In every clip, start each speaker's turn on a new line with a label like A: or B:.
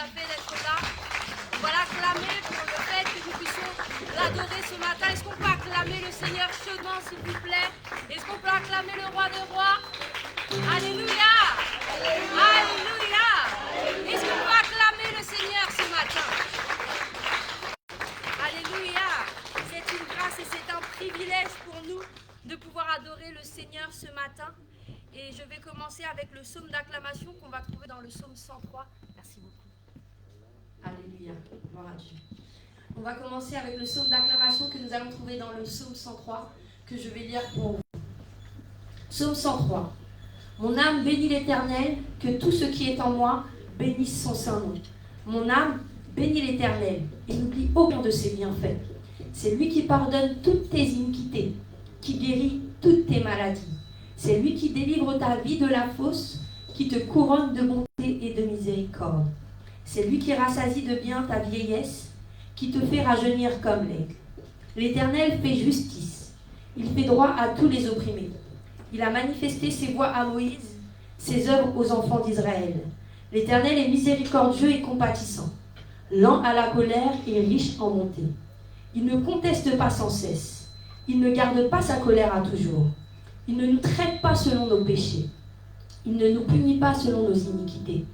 A: a fait d'être là. On va l'acclamer pour le fait que nous puissions l'adorer ce matin. Est-ce qu'on peut acclamer le Seigneur chaudement, s'il vous plaît? Est-ce qu'on peut acclamer le Roi des Rois? Alléluia! Alléluia! Est-ce qu'on peut acclamer le Seigneur ce matin? Alléluia! C'est une grâce et c'est un privilège pour nous de pouvoir adorer le Seigneur ce matin. Et je vais commencer avec le psaume d'acclamation qu'on va trouver dans le psaume 103. Merci beaucoup. Alléluia. Gloire à Dieu. On va commencer avec le psaume d'acclamation que nous allons trouver dans le psaume 103, que je vais lire pour vous. Psaume 103. Mon âme bénit l'Éternel, que tout ce qui est en moi bénisse son saint nom. Mon âme bénit l'Éternel, et n'oublie aucun de ses bienfaits. C'est lui qui pardonne toutes tes iniquités, qui guérit toutes tes maladies. C'est lui qui délivre ta vie de la fosse, qui te couronne de bonté et de miséricorde. C'est lui qui rassasie de bien ta vieillesse, qui te fait rajeunir comme l'aigle. L'Éternel fait justice. Il fait droit à tous les opprimés. Il a manifesté ses voies à Moïse, ses œuvres aux enfants d'Israël. L'Éternel est miséricordieux et compatissant, lent à la colère et riche en bonté. Il ne conteste pas sans cesse. Il ne garde pas sa colère à toujours. Il ne nous traite pas selon nos péchés. Il ne nous punit pas selon nos iniquités.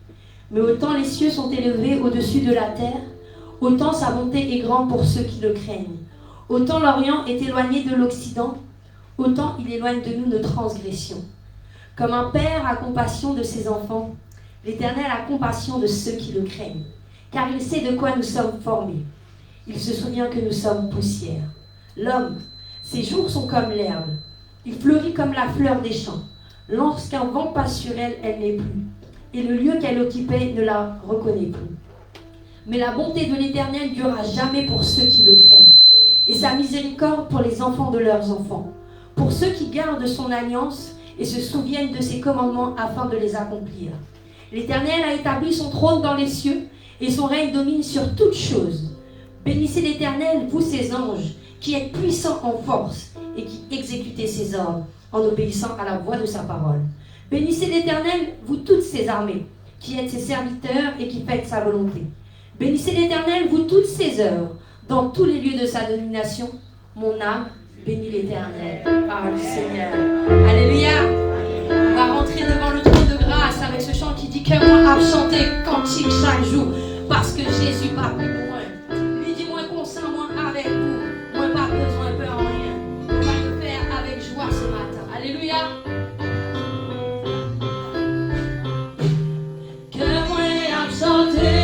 A: Mais autant les cieux sont élevés au-dessus de la terre, autant sa bonté est grande pour ceux qui le craignent. Autant l'Orient est éloigné de l'Occident, autant il éloigne de nous nos transgressions. Comme un père a compassion de ses enfants, l'Éternel a compassion de ceux qui le craignent, car il sait de quoi nous sommes formés. Il se souvient que nous sommes poussière. L'homme, ses jours sont comme l'herbe. Il fleurit comme la fleur des champs. Lorsqu'un vent passe sur elle, elle n'est plus. Et le lieu qu'elle occupait ne la reconnaît plus. Mais la bonté de l'Éternel durera jamais pour ceux qui le craignent, et sa miséricorde pour les enfants de leurs enfants, pour ceux qui gardent son alliance et se souviennent de ses commandements afin de les accomplir. L'Éternel a établi son trône dans les cieux, et son règne domine sur toutes choses. Bénissez l'Éternel, vous ses anges, qui êtes puissants en force, et qui exécutez ses ordres, en obéissant à la voix de sa parole. Bénissez l'Éternel, vous toutes ses armées, qui êtes ses serviteurs et qui faites sa volonté. Bénissez l'Éternel, vous toutes ses œuvres, dans tous les lieux de sa domination. Mon âme bénit l'Éternel. Parole du Seigneur. Alléluia. On va rentrer devant le trône de grâce avec ce chant qui dit que moi à chanter cantique chaque jour, parce que Jésus m'a plus loin. Lui dit moins consent, moins avec vous, moins pas besoin, peur en rien. On va le faire avec joie ce matin. Alléluia. Que moi à chanter.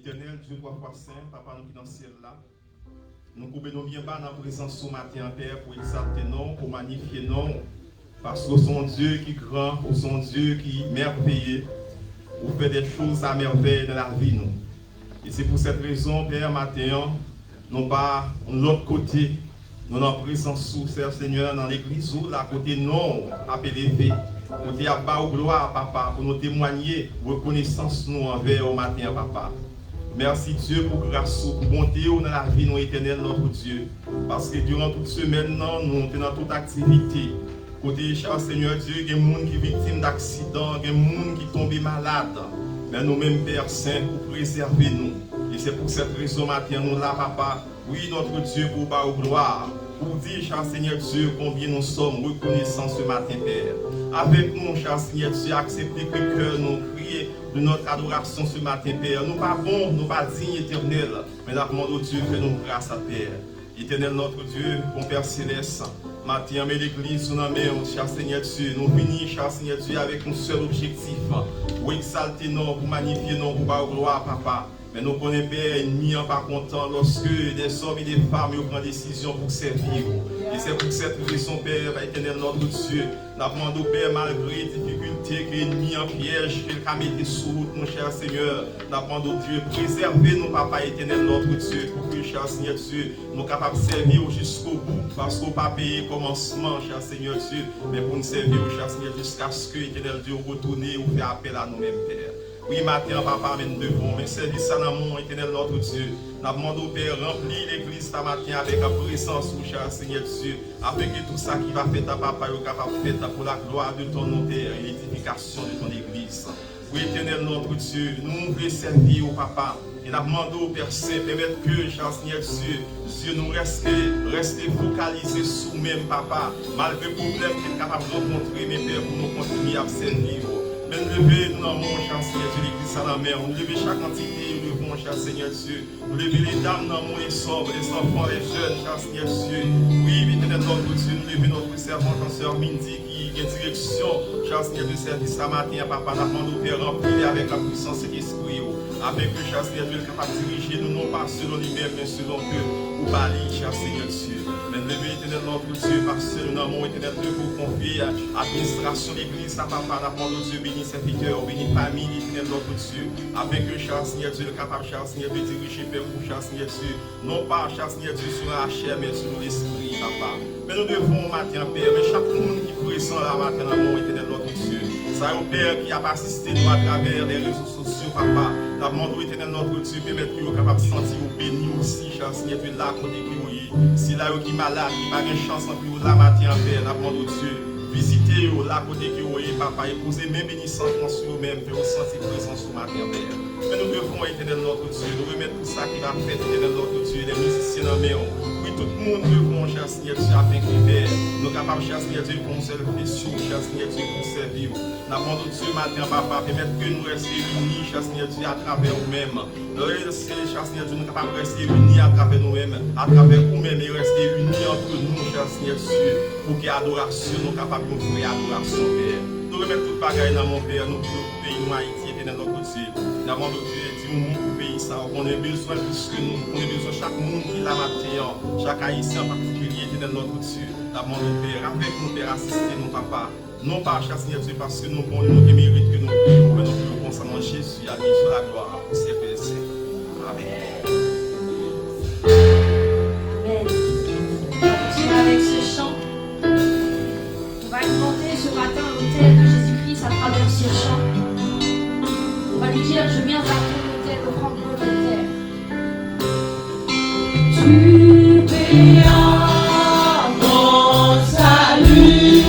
B: Éternel, Dieu, trois fois saint, Papa, nous qui dans le ciel là, nous pouvons bien bas dans la présence ce matin en Père pour exalter non, pour magnifier non, parce que son Dieu qui est grand, ou son Dieu qui est merveilleux, ou fait des choses à merveille dans la vie nous. Et c'est pour cette raison, Père, matin, nous pas de l'autre côté, nous en présence sous Seigneur dans l'église où la côté non appelé côté à bas ou gloire, Papa, pour nous témoigner reconnaissance nous envers au matin, Papa. Merci Dieu pour grâce, pour bonté dans la vie nous éternelle notre Dieu. Parce que durant toute semaine, nous sommes dans toute activité. Côté cher Seigneur Dieu, il y a des gens qui sont victimes d'accidents, il y a des gens qui tombent malades. Mais nous-mêmes, Père Saint, pour préserver nous. Et c'est pour cette raison matin, nous là, Papa, oui, notre Dieu, pour bas ou gloire. Pour dire, cher Seigneur Dieu, combien nous sommes reconnaissants ce matin, Père. Avec nous, cher Seigneur Dieu, acceptez que le cœur nous crie de notre adoration ce matin, Père. Nous pas bons, nous pas dignes, éternel, mais nous demandons Dieu, fais-nous grâce à Père. Éternel, notre Dieu, mon Père Céleste, matin, mais l'église, nous nommons, cher Seigneur Dieu, nous venons, cher Seigneur Dieu, avec un seul objectif, pour exalter nous, pour magnifier nous, pour bas gloire, Papa. Mais nous connaissons Père ennemi en pas content lorsque des hommes et des femmes prennent décision pour servir. Et c'est pour cette raison, Père, éternel notre Dieu, nous demandons Père, malgré les difficultés que l'ennemi en piège, qu'il a mis sous route, mon cher Seigneur, nous demandons Dieu, préservez nous, Papa éternel notre Dieu, pour que, cher Seigneur Dieu, nous sommes capables de servir jusqu'au bout, parce qu'on n'a pas payé commencement, cher Seigneur Dieu, mais pour nous servir, cher Seigneur, jusqu'à ce que, éternel Dieu, retourne ou fait appel à nous-mêmes, Père. Oui, matin, Papa, mais nous devons, mais service à l'amour, éternel notre Dieu. Nous demandons au Père, remplir l'église ce matin avec la présence, mon cher Seigneur Dieu, afin que tout ça qui va faire ta Papa est capable de faire pour la gloire de ton nom, Père, et l'édification de ton église. Oui, éternel notre Dieu, nous voulons servir au Papa. Et nous demandons au Père Saint, permettre que, cher Seigneur Dieu, nous rester focalisés sur nous-mêmes, Papa, malgré les problèmes qu'il est capable de rencontrer, mais Père, pour nous continuer à servir. Mais nous lever nous dans mon cher Seigneur Dieu, l'église à la mer, nous lever chaque entité, nous levons, cher Seigneur Dieu, nous lever les dames dans mon les sobres, les enfants, les jeunes, cher Seigneur Dieu. Oui, éternel notre Dieu, nous lever notre servante en sœur Mindy qui qui a direction, cher Seigneur, de service ce matin, papa, nous demandons de remplir avec la puissance de l'esprit, avec que cher Seigneur Dieu est capable de diriger nous, non pas selon lui-même, mais selon que vous parlez, cher Seigneur Dieu. Mais levé éternel notre Dieu, parce que nous avons éternel Dieu pour confier à l'administration de l'église, à papa, nous demandons Dieu, bénis serviteurs, bénis famille, éternel notre Dieu, avec que cher Seigneur Dieu est capable, cher Seigneur, de diriger Père pour cher Seigneur Dieu, non pas cher Seigneur Dieu sur la chair, mais sur l'esprit, papa. Mais nous devons matin, Père, mais chaque monde qui présent la matin, mon éternel notre Dieu, ça est au Père qui a assisté nous à travers les réseaux sociaux, papa. Nous demandons éternel notre Dieu, permettre que nous soyons capables de sentir ou bénir aussi, cher Seigneur Dieu, là, côté qui nous est. Si là, qui est malade, qui n'a pas de chance en plus, la matin, Père, nous demandons Dieu, visitez là, côté qui nous est, papa, et posez même bénissance sur nous-mêmes, que vous sentez présence sur matin, Père. Mais nous devons, éternel notre Dieu, nous remettre tout ça qui va faire, éternel notre Dieu, les musiciens en main. Oui, tout le monde devons, cher Seigneur Dieu, afin que Père, nous sommes capables, cher Seigneur Dieu, pour nous servir, cher Seigneur Dieu, pour servir. Nous demandons Dieu matin, papa, permettre que nous restions unis, cher Seigneur Dieu, à travers nous-mêmes. Cher Seigneur Dieu, nous sommes capables de rester unis à travers nous-mêmes, à travers nous-mêmes, et rester unis entre nous, cher Seigneur Dieu, pour que l'adoration, nous sommes capables de faire adoration, Père. Nous remettons tout le bagage dans mon Père, nous pour le pays, nous, Haïti, et dans notre Dieu. Nous demandons Dieu, dis-nous pour le pays, ça, on a besoin plus que nous, on a besoin de chaque monde qui l'a matin, chaque Haïtien en particulier, et dans notre Dieu. Nous demandons Père, avec nous, Père, assistez-nous, papa. Non pas, cher Seigneur Dieu, parce que nous mérites que nous prions, mais nous prions concernant Jésus, à lui sur la gloire, pour ses péchés. Amen.
A: Amen. On va continuer avec ce chant. On va alimenter ce matin l'autel de Jésus-Christ à travers ce chant. On va lui dire, je viens vers ton autel, prendre l'autel.
C: Tu payas mon salut.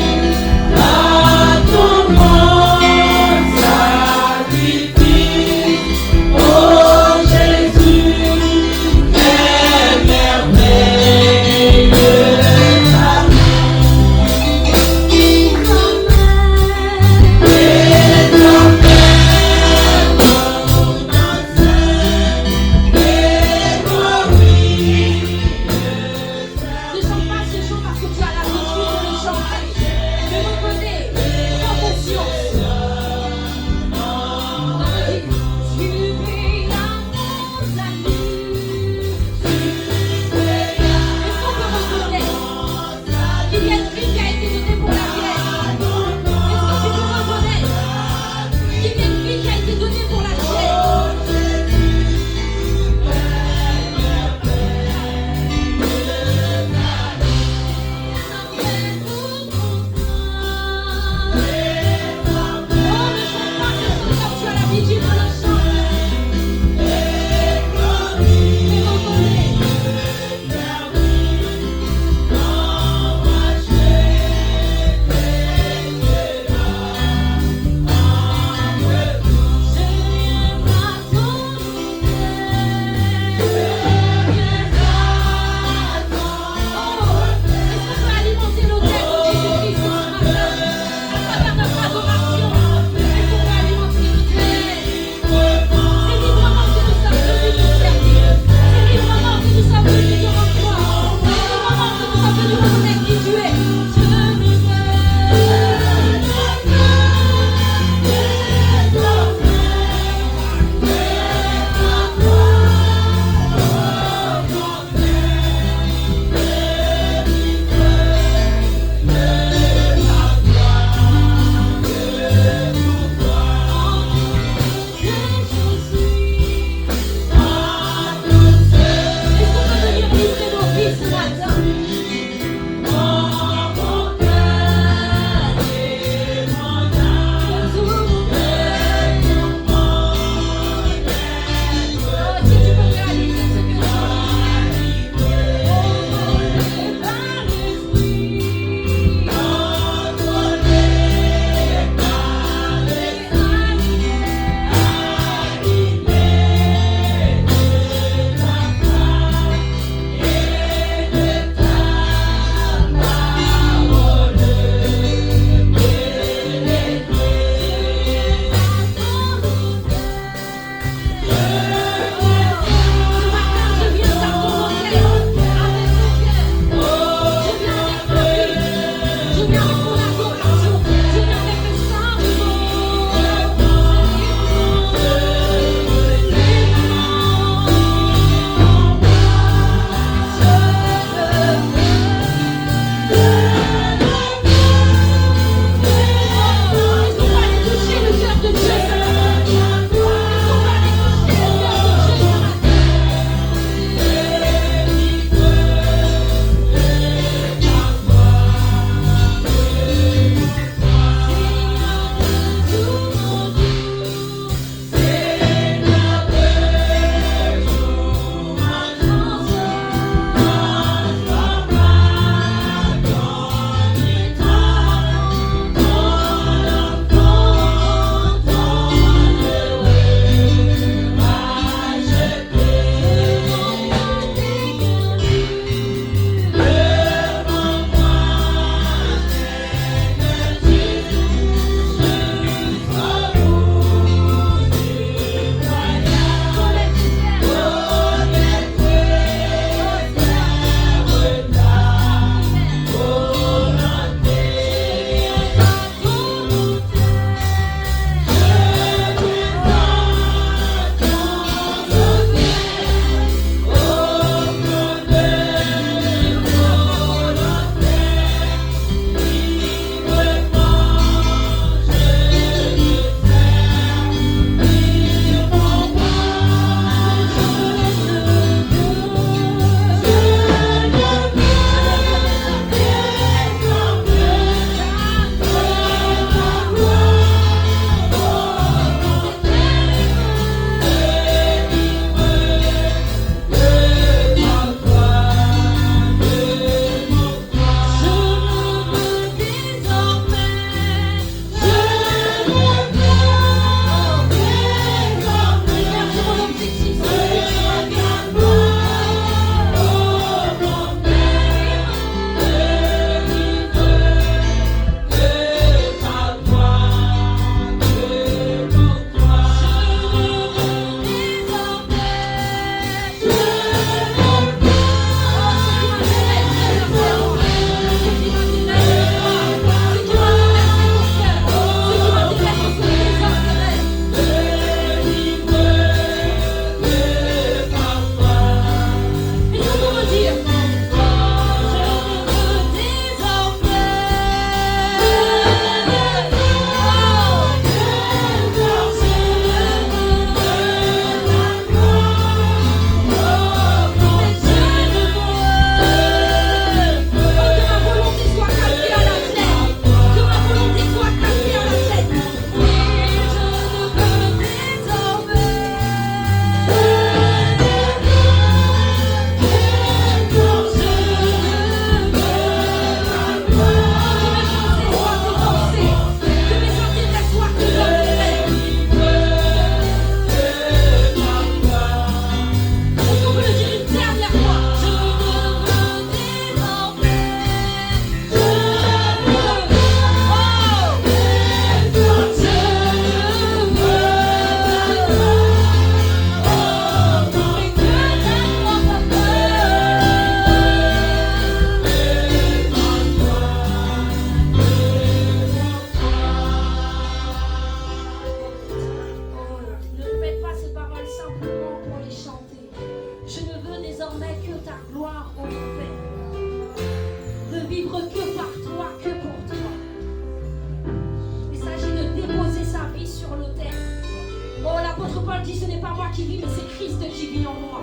A: n'est pas moi qui vis, mais c'est Christ qui vit en moi.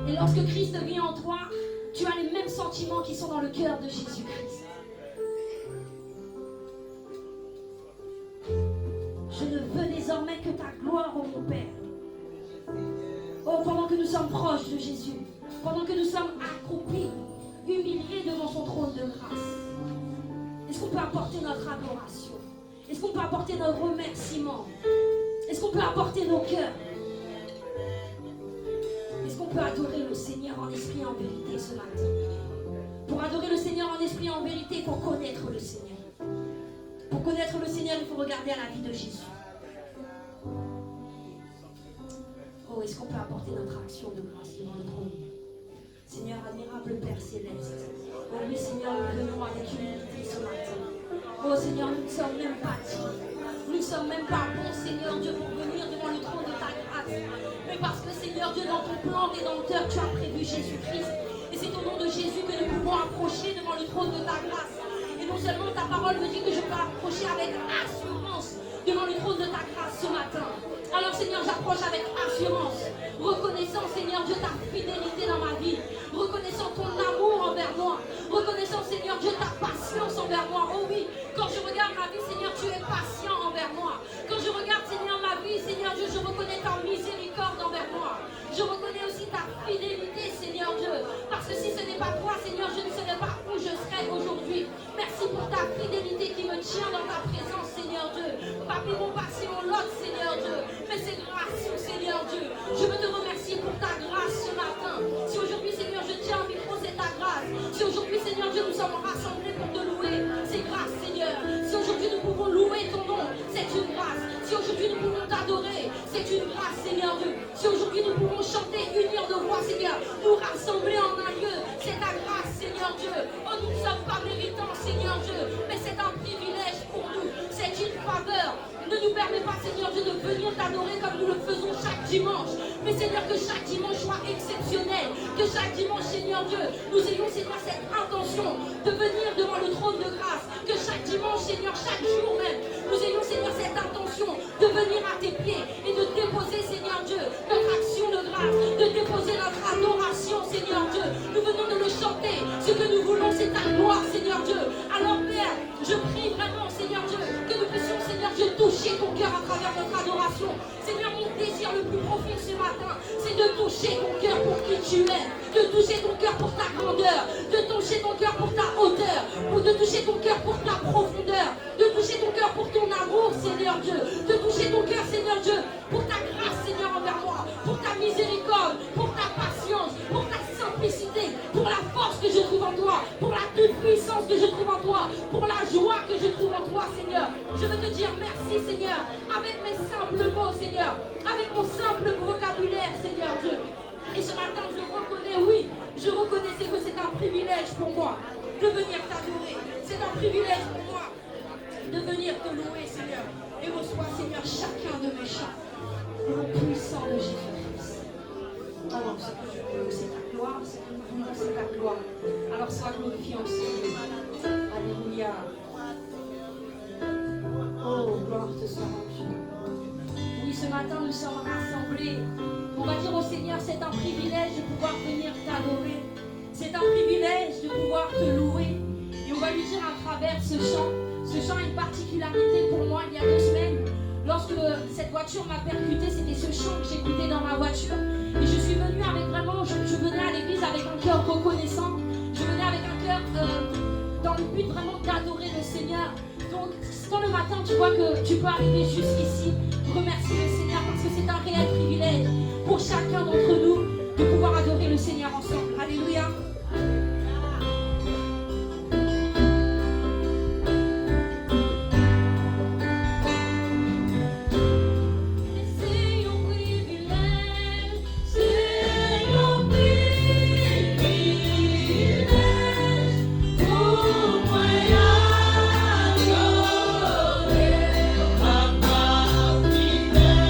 A: Et lorsque Christ vit en toi, tu as les mêmes sentiments qui sont dans le cœur de Jésus-Christ. Je ne veux désormais que ta gloire, ô mon Père. Oh, pendant que nous sommes proches de Jésus, pendant que nous sommes accroupis, humiliés devant son trône de grâce, est-ce qu'on peut apporter notre adoration? Est-ce qu'on peut apporter nos remerciements? Est-ce qu'on peut apporter nos cœurs? Est-ce qu'on peut adorer le Seigneur en esprit et en vérité ce matin? Pour adorer le Seigneur en esprit et en vérité, il faut connaître le Seigneur. Pour connaître le Seigneur, il faut regarder à la vie de Jésus. Oh, est-ce qu'on peut apporter notre action de grâce devant le trône? Seigneur, admirable Père Céleste. Oh oui, Seigneur, nous venons avec humilité ce matin. Oh Seigneur, nous ne sommes même pas dignes. Nous ne sommes même pas bons, Seigneur Dieu, pour venir devant le trône de ta grâce. Mais parce que, Seigneur Dieu, dans ton plan rédempteur, tu as prévu Jésus-Christ. Et c'est au nom de Jésus que nous pouvons approcher devant le trône de ta grâce. Et non seulement ta parole me dit que je peux approcher avec assurance devant le trône de ta grâce ce matin. Alors Seigneur, j'approche avec assurance, reconnaissant Seigneur Dieu ta fidélité dans ma vie, reconnaissant ton amour envers moi, reconnaissant Seigneur Dieu ta patience envers moi. Oh oui, quand je regarde ma vie Seigneur, tu es patient envers moi. Quand je regarde Seigneur ma vie Seigneur Dieu, je reconnais ta miséricorde envers moi. Je reconnais aussi ta fidélité Seigneur Dieu, parce que si ce n'est pas toi Seigneur, je ne serais pas où je serais aujourd'hui. Merci pour ta fidélité qui me tient dans ta présence Seigneur Dieu. Papi mon passé, mon lot Seigneur Dieu. Mais c'est grâce, Seigneur Dieu. Je veux te remercier pour ta grâce ce matin. Si aujourd'hui, Seigneur, je tiens un micro, c'est ta grâce. Si aujourd'hui, Seigneur Dieu, nous sommes rassemblés pour te louer, c'est grâce, Seigneur. Si aujourd'hui, nous pouvons louer ton nom, c'est une grâce. Si aujourd'hui, nous pouvons t'adorer, c'est une grâce, Seigneur Dieu. Si aujourd'hui, nous pouvons chanter, unir nos voix, Seigneur, nous rassembler en un lieu, c'est ta grâce, Seigneur Dieu. Oh, nous ne sommes pas méritants, Seigneur Dieu, mais c'est un privilège pour nous. C'est une faveur. Ne nous permets pas, Seigneur Dieu, de venir t'adorer comme nous le faisons chaque dimanche. Mais Seigneur, que chaque dimanche soit exceptionnel. Que chaque dimanche, Seigneur Dieu, nous ayons, Seigneur, cette intention de venir devant le trône de grâce. Que chaque dimanche, Seigneur, chaque jour même, nous ayons, Seigneur, cette intention de venir à tes pieds et de déposer, Seigneur Dieu, notre action de grâce, de déposer notre adoration, Seigneur Dieu. Nous venons de le chanter. Ce que nous voulons, c'est ta gloire, Seigneur Dieu. Alors, Père, je prie vraiment, Seigneur Dieu, que nous puissions, Seigneur Dieu, toucher ton cœur à travers notre adoration. Seigneur, mon désir le plus profond ce matin, c'est de toucher ton cœur pour qui tu es, de toucher ton cœur pour ta grandeur, de toucher ton cœur pour ta hauteur, de toucher ton cœur pour ta profondeur, de toucher ton cœur pour ton amour, Seigneur Dieu, de toucher ton cœur, Seigneur Dieu, pour ta grâce, Seigneur, envers moi, pour ta miséricorde, pour ta patience, pour ta simplicité, pour la force que je trouve en toi, pour la toute-puissance que je trouve en toi, pour la joie que je trouve en toi, Seigneur. Je veux te dire merci, Seigneur, avec mes simples mots, Seigneur, avec mon simple vocabulaire, Seigneur Dieu. Et ce matin, je reconnais, oui, je reconnaissais que c'est un privilège pour moi de venir t'adorer. C'est un privilège pour moi de venir te louer, Seigneur. Et reçois, Seigneur, chacun de mes chants au nom puissant de Jésus-Christ. Alors, ce que je veux, c'est ta gloire, ce que nous voulons, c'est ta gloire. Alors, sois glorifié en Seigneur. Alléluia. Oh, gloire te soit rendue. Oui, ce matin, nous sommes rassemblés. On va dire au Seigneur, c'est un privilège de pouvoir venir t'adorer. C'est un privilège de pouvoir te louer. Et on va lui dire à travers ce chant a une particularité pour moi il y a 2 semaines. Lorsque cette voiture m'a percuté, c'était ce chant que j'écoutais dans ma voiture. Et je suis venue avec vraiment, je venais à l'église avec un cœur reconnaissant. Je venais avec un cœur dans le but vraiment d'adorer le Seigneur. Donc, quand le matin tu vois que tu peux arriver jusqu'ici, remercier le Seigneur parce que c'est un réel privilège pour chacun d'entre nous de pouvoir adorer le Seigneur ensemble. Alléluia.
C: Yeah.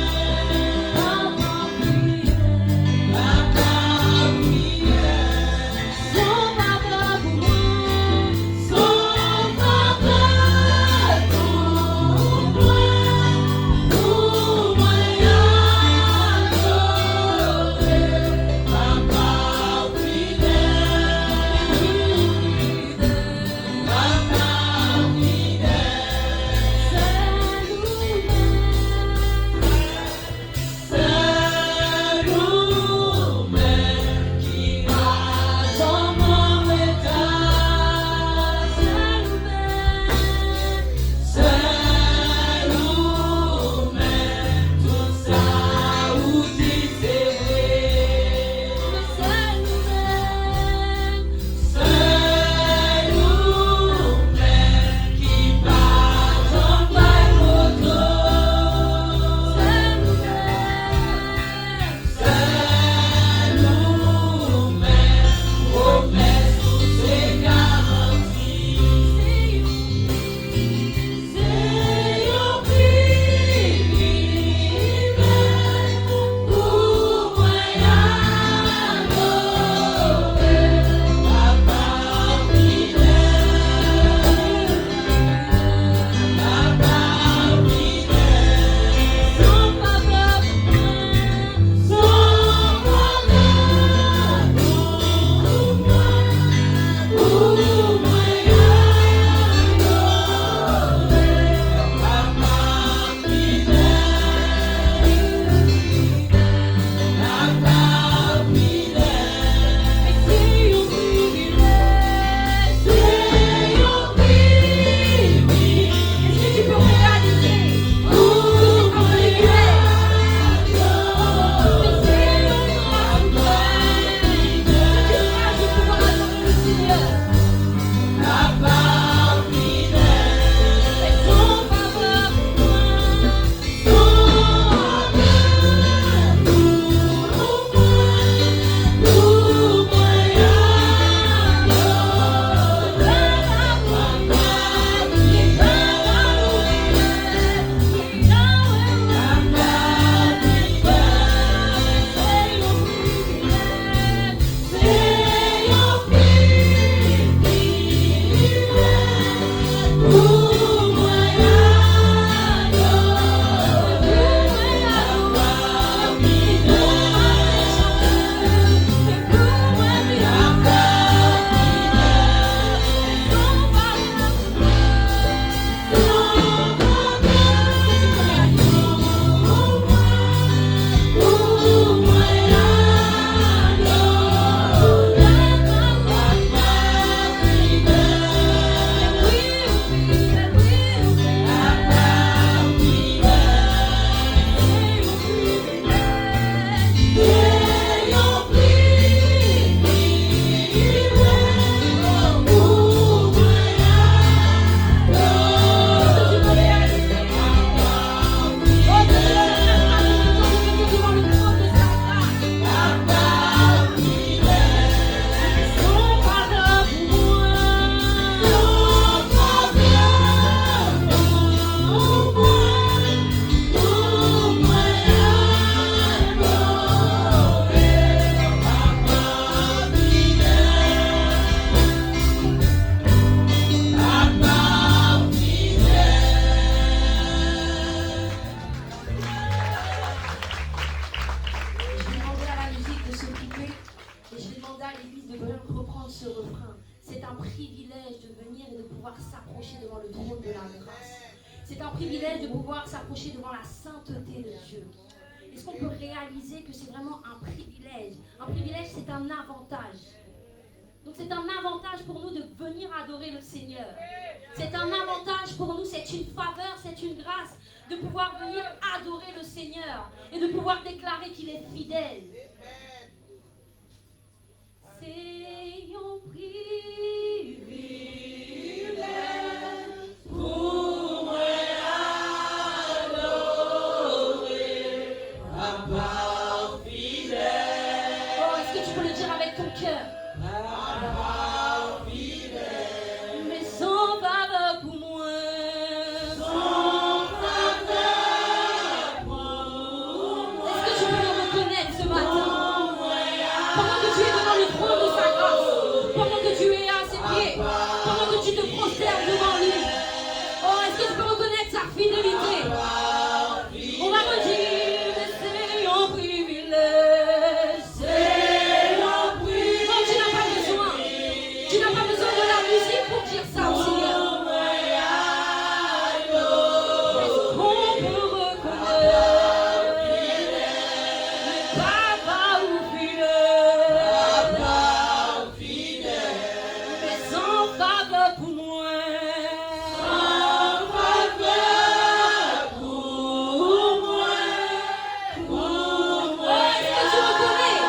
A: privilège de venir et de pouvoir s'approcher devant le trône de la grâce. C'est un privilège de pouvoir s'approcher devant la sainteté de Dieu. Est-ce qu'on peut réaliser que c'est vraiment un privilège? Un privilège, c'est un avantage. Donc c'est un avantage pour nous de venir adorer le Seigneur. C'est un avantage pour nous, c'est une faveur, c'est une grâce de pouvoir venir adorer le Seigneur et de pouvoir déclarer qu'il est fidèle. C'est un privilège pour moi adorer Papa fidèle. Oh, est-ce que tu peux le dire avec ton cœur? Papa fidèle. Mais sans faveur pour moi. Sans faveur pour moi. Est-ce que tu peux le reconnaître ce matin? Pendant que tu es devant le trône de sa grâce, pendant que tu es à ses pieds, pendant que tu te prosternes devant lui. Oh, est-ce que tu peux reconnaître sa fidélité? On va redire, mais c'est un privilège, c'est un privilège. Non, tu n'as pas besoin. Tu n'as pas besoin de la musique pour dire ça au Seigneur. Est-ce qu'on peut reconnaître le Papa ou fidèle? Mais sans faveur pour moi. Sans faveur pour moi. Est-ce que tu reconnais,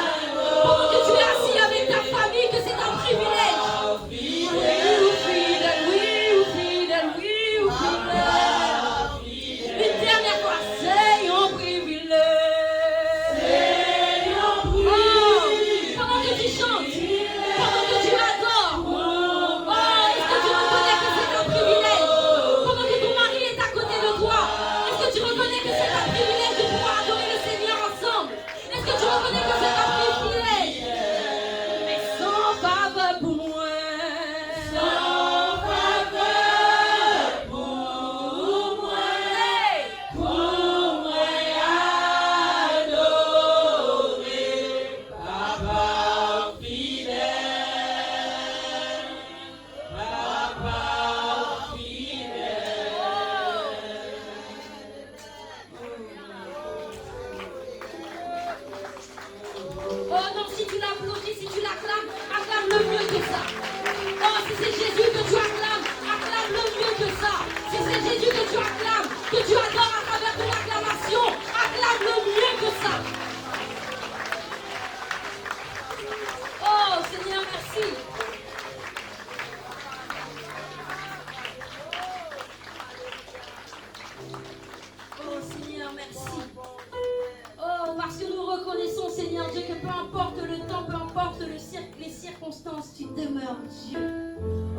A: pendant que tu es assis avec ta famille, que c'est un privilège? Oui ou fidèle, oui ou fidèle, oui ou fidèle. Une dernière fois, c'est un privilège. Pendant que tu chantes, pendant que tu adores, est-ce que tu reconnais que c'est un privilège? Pendant que ton mari est à côté de toi, est-ce que tu reconnais que c'est un privilège de pouvoir adorer le Seigneur ensemble? Est-ce que tu reconnais que c'est un privilège? Mais sans faveur pour moi. Sans faveur pour moi. Pour moi adorer Papa fidèle. Papa fidèle. Oh non, si tu l'applaudis, si tu l'acclames, acclame-le mieux que ça. Oh, si c'est Jésus que tu acclames, acclame-le mieux que ça. Si c'est Jésus que tu acclames, que tu adores à travers ton acclamation, acclame-le mieux que ça. Oh Seigneur, merci. Oh Seigneur, merci. Oh, parce que nous reconnaissons, Seigneur Dieu, que peu importe le temps, peu importe les circonstances, tu demeures Dieu.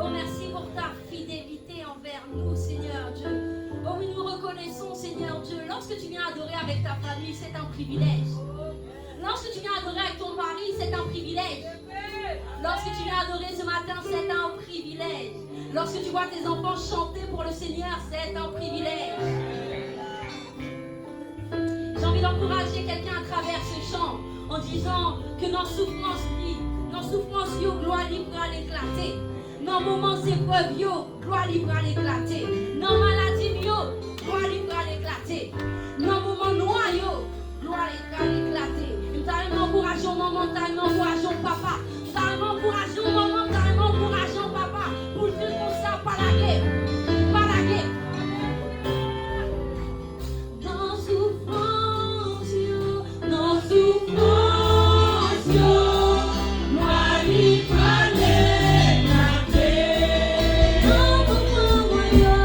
A: Oh, merci pour ta fidélité envers nous, Seigneur Dieu. Oh oui, nous reconnaissons, Seigneur Dieu, lorsque tu viens adorer avec ta famille, c'est un privilège. Lorsque tu viens adorer avec ton mari, c'est un privilège. Lorsque tu viens adorer ce matin, c'est un privilège. Lorsque tu vois tes enfants chanter pour le Seigneur, c'est un privilège. J'ai envie d'encourager quelqu'un à travers ce chant en disant que nos souffrances, yo, gloire libre à l'éclater. Nos moments épreuves, yo, gloire libre à l'éclater. Nos maladies, yo, gloire libre à l'éclater. Nos moments noirs, yo, gloire libre à l'éclater. Nous t'allons encourageons maman, t'allons encourageons papa. T'allons encourageons maman, t'allons encourageons papa. Pour le faire comme ça, pas la guerre. Pas la guerre. Nos souffrances, yo, nos souffrances, yo, moi, libre à l'éclater. Nos moments noyaux,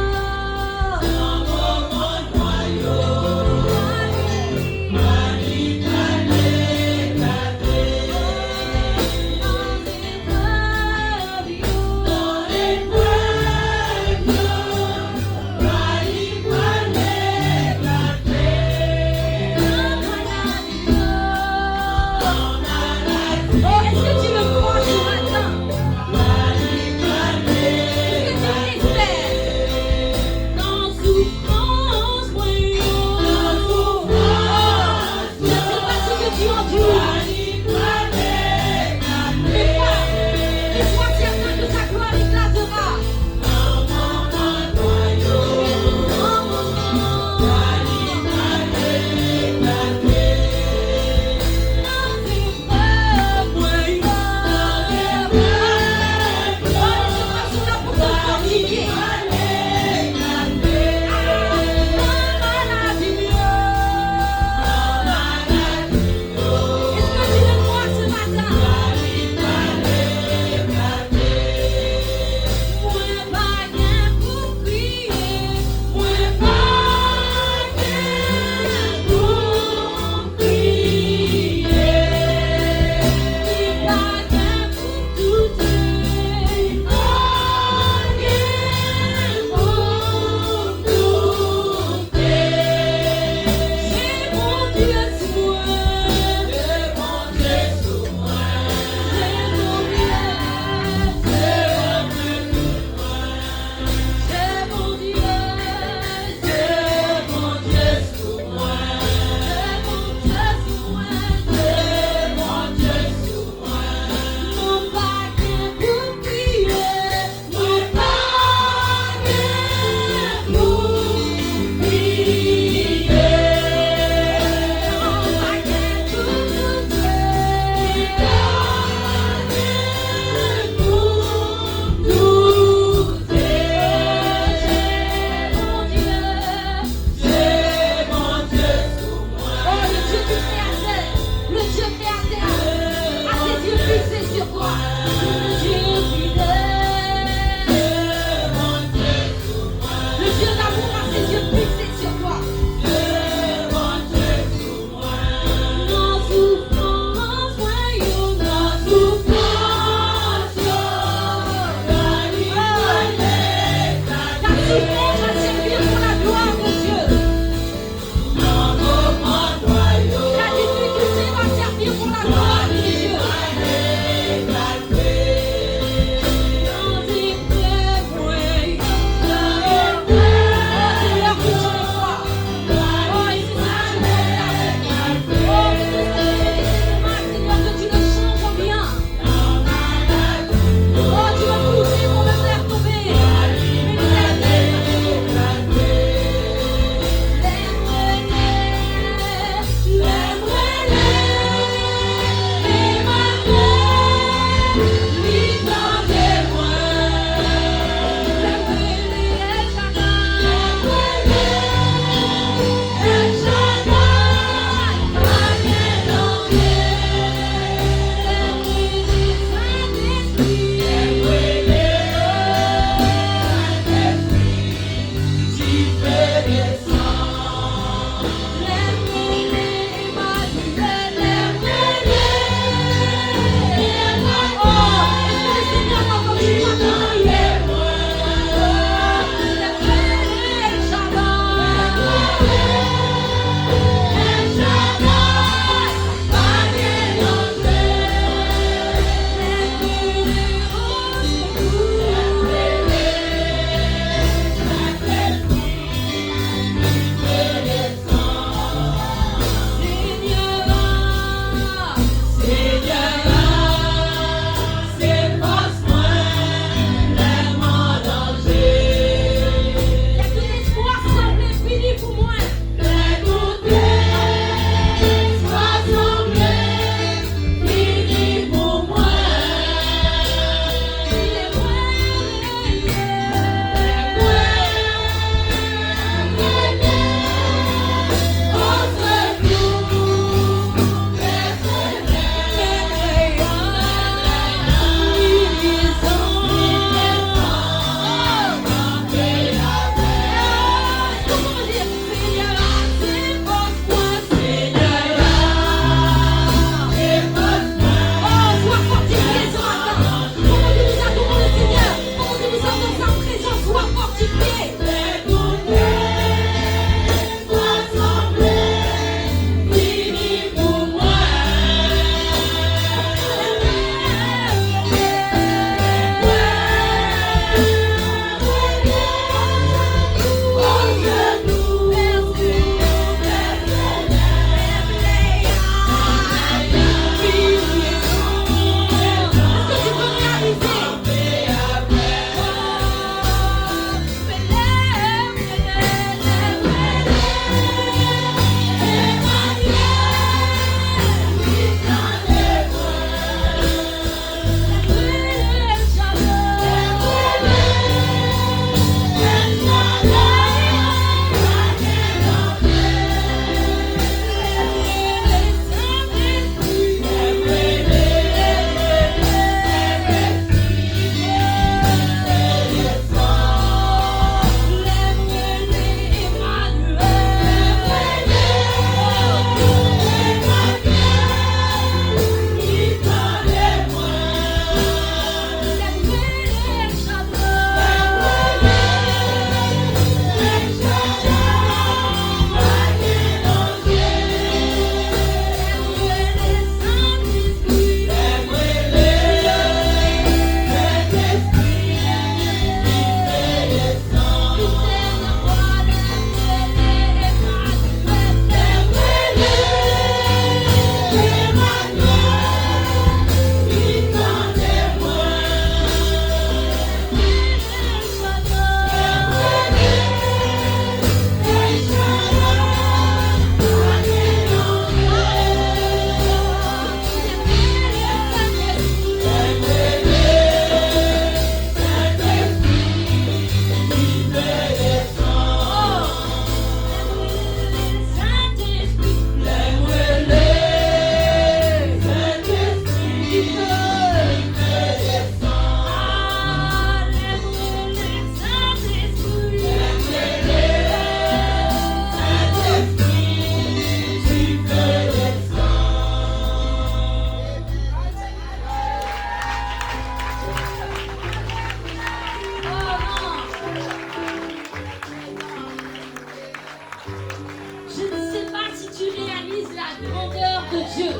C: de Dieu.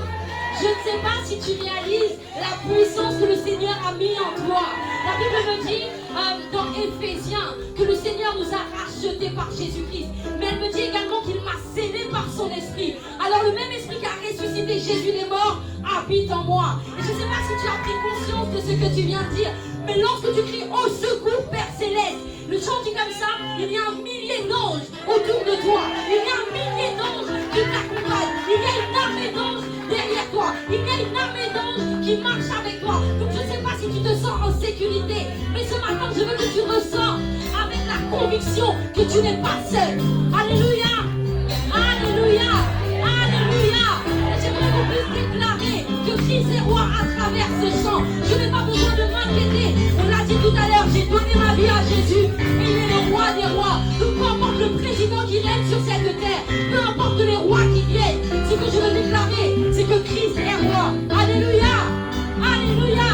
C: Je ne sais pas si tu réalises la puissance que le Seigneur a mis en toi. La Bible me dit dans Éphésiens que le Seigneur nous a rachetés par Jésus-Christ. Mais elle me dit également qu'il m'a scellé par son esprit. Alors le même esprit qui a ressuscité Jésus des morts habite en moi. Et je ne sais pas si tu as pris conscience de ce que tu viens de dire. Mais lorsque tu cries au secours, Père Céleste, le chant dit comme ça, il y a un millier d'anges autour de toi. Il y a un millier d'anges qui t'accompagnent. Il y a une armée d'anges derrière toi. Il y a une armée d'anges qui marche avec toi. Donc je ne sais pas si tu te sens en sécurité. Mais ce matin, je veux que tu ressens avec la conviction que tu n'es pas seul. Alléluia. Alléluia. Alléluia. Et j'aimerais qu'on puisse déclarer que Christ est roi à travers ce chant. Je n'ai pas besoin de m'inquiéter. On l'a dit tout à l'heure, j'ai donné ma vie à Jésus. Et il est le roi des rois. Donc peu importe le président qui règne sur cette terre, peu importe les rois qui viennent, ce que je veux déclarer, c'est que Christ est roi. Alléluia. Alléluia.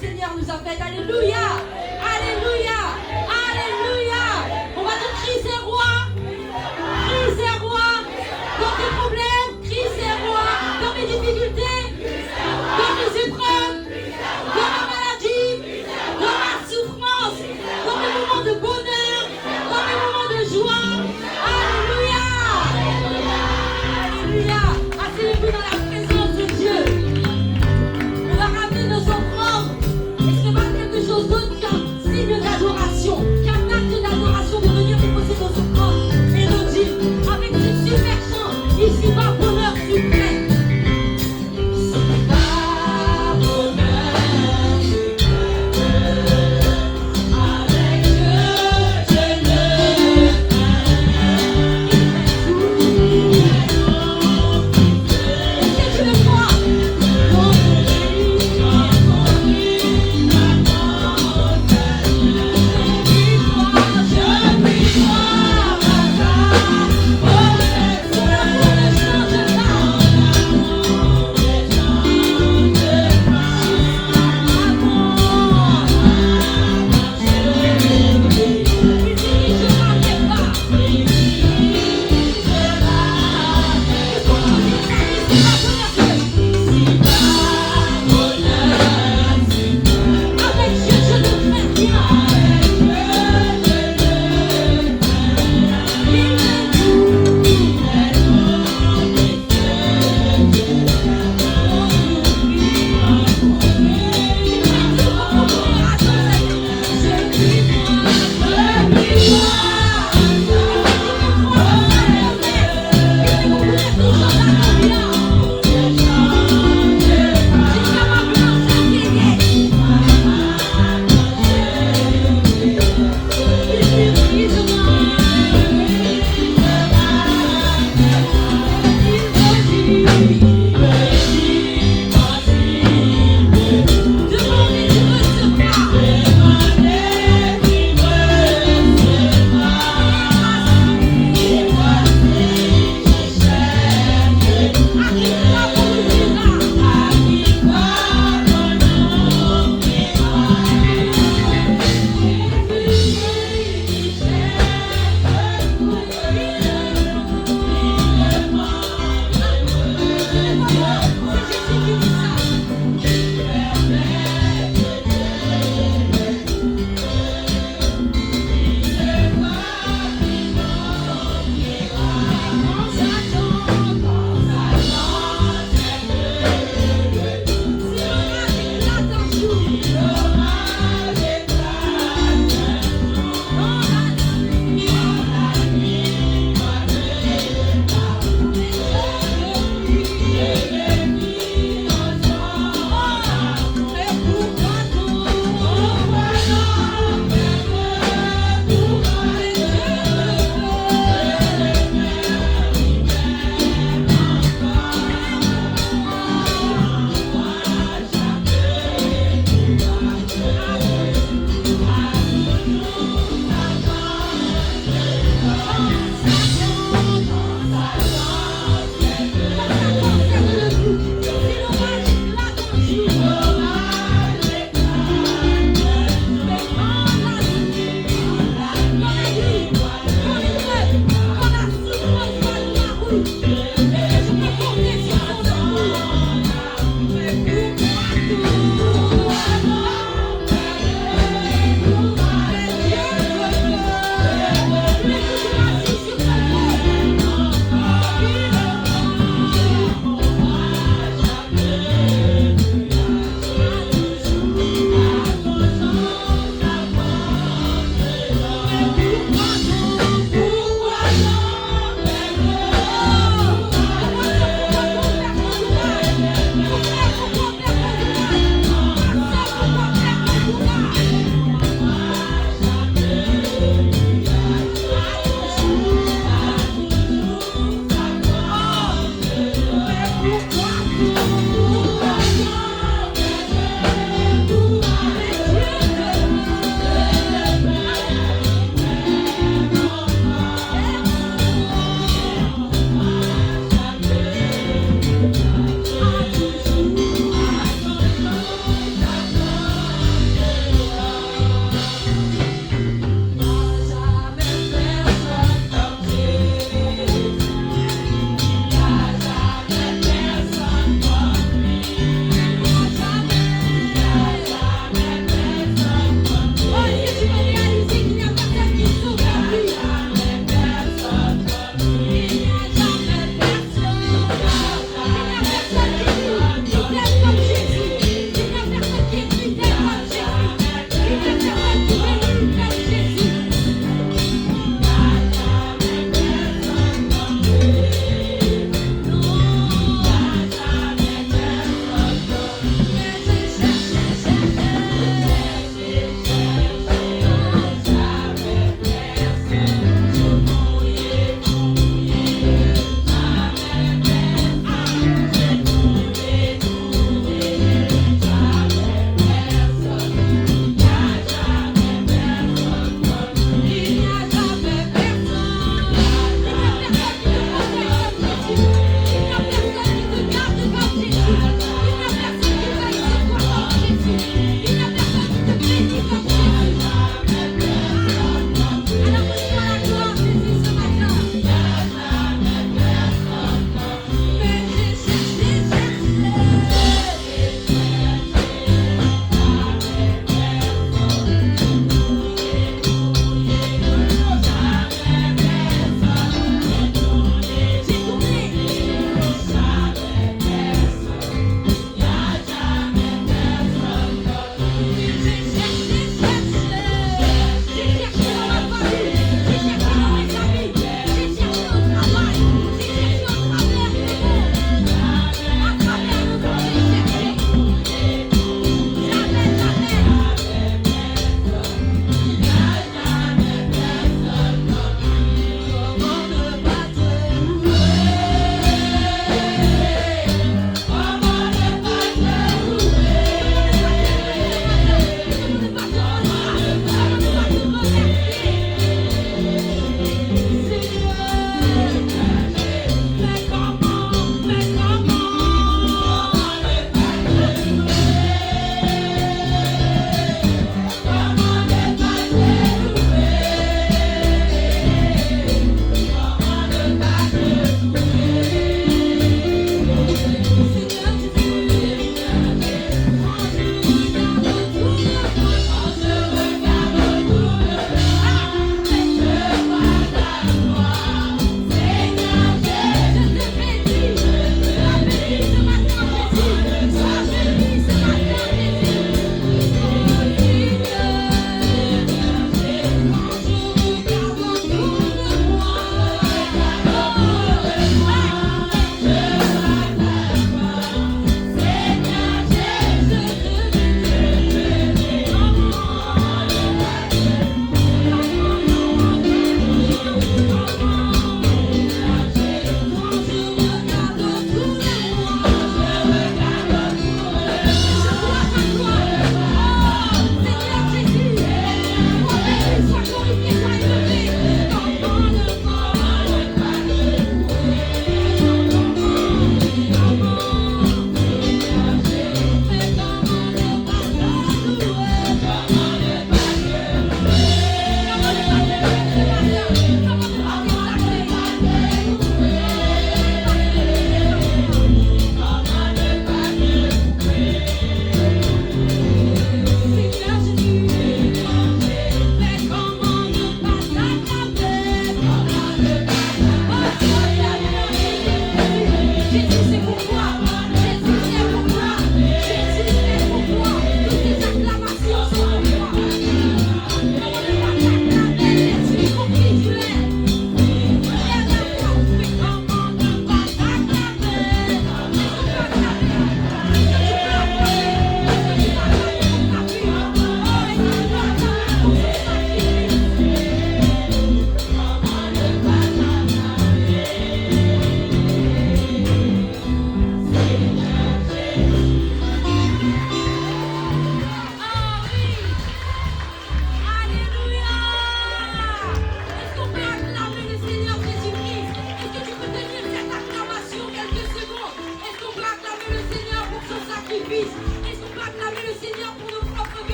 C: Seigneur nous a faites. Alléluia. Alléluia. Alléluia. On va dire Christ est roi. Christ est roi. Dans tes problèmes, Christ est roi. Dans mes difficultés, dans mes épreuves, dans ma maladie, dans ma souffrance, dans mes moments de bonheur, dans mes moments de joie. Alléluia. Alléluia. Asseyez-vous dans la présence de Dieu. On va ramener nos offrandes. Et ce n'est pas quelque chose d'autre qu'un signe d'adoration, qu'un acte d'adoration de venir déposer nos offrandes et nos dîmes avec ce super chant. Ici va bonheur suprême.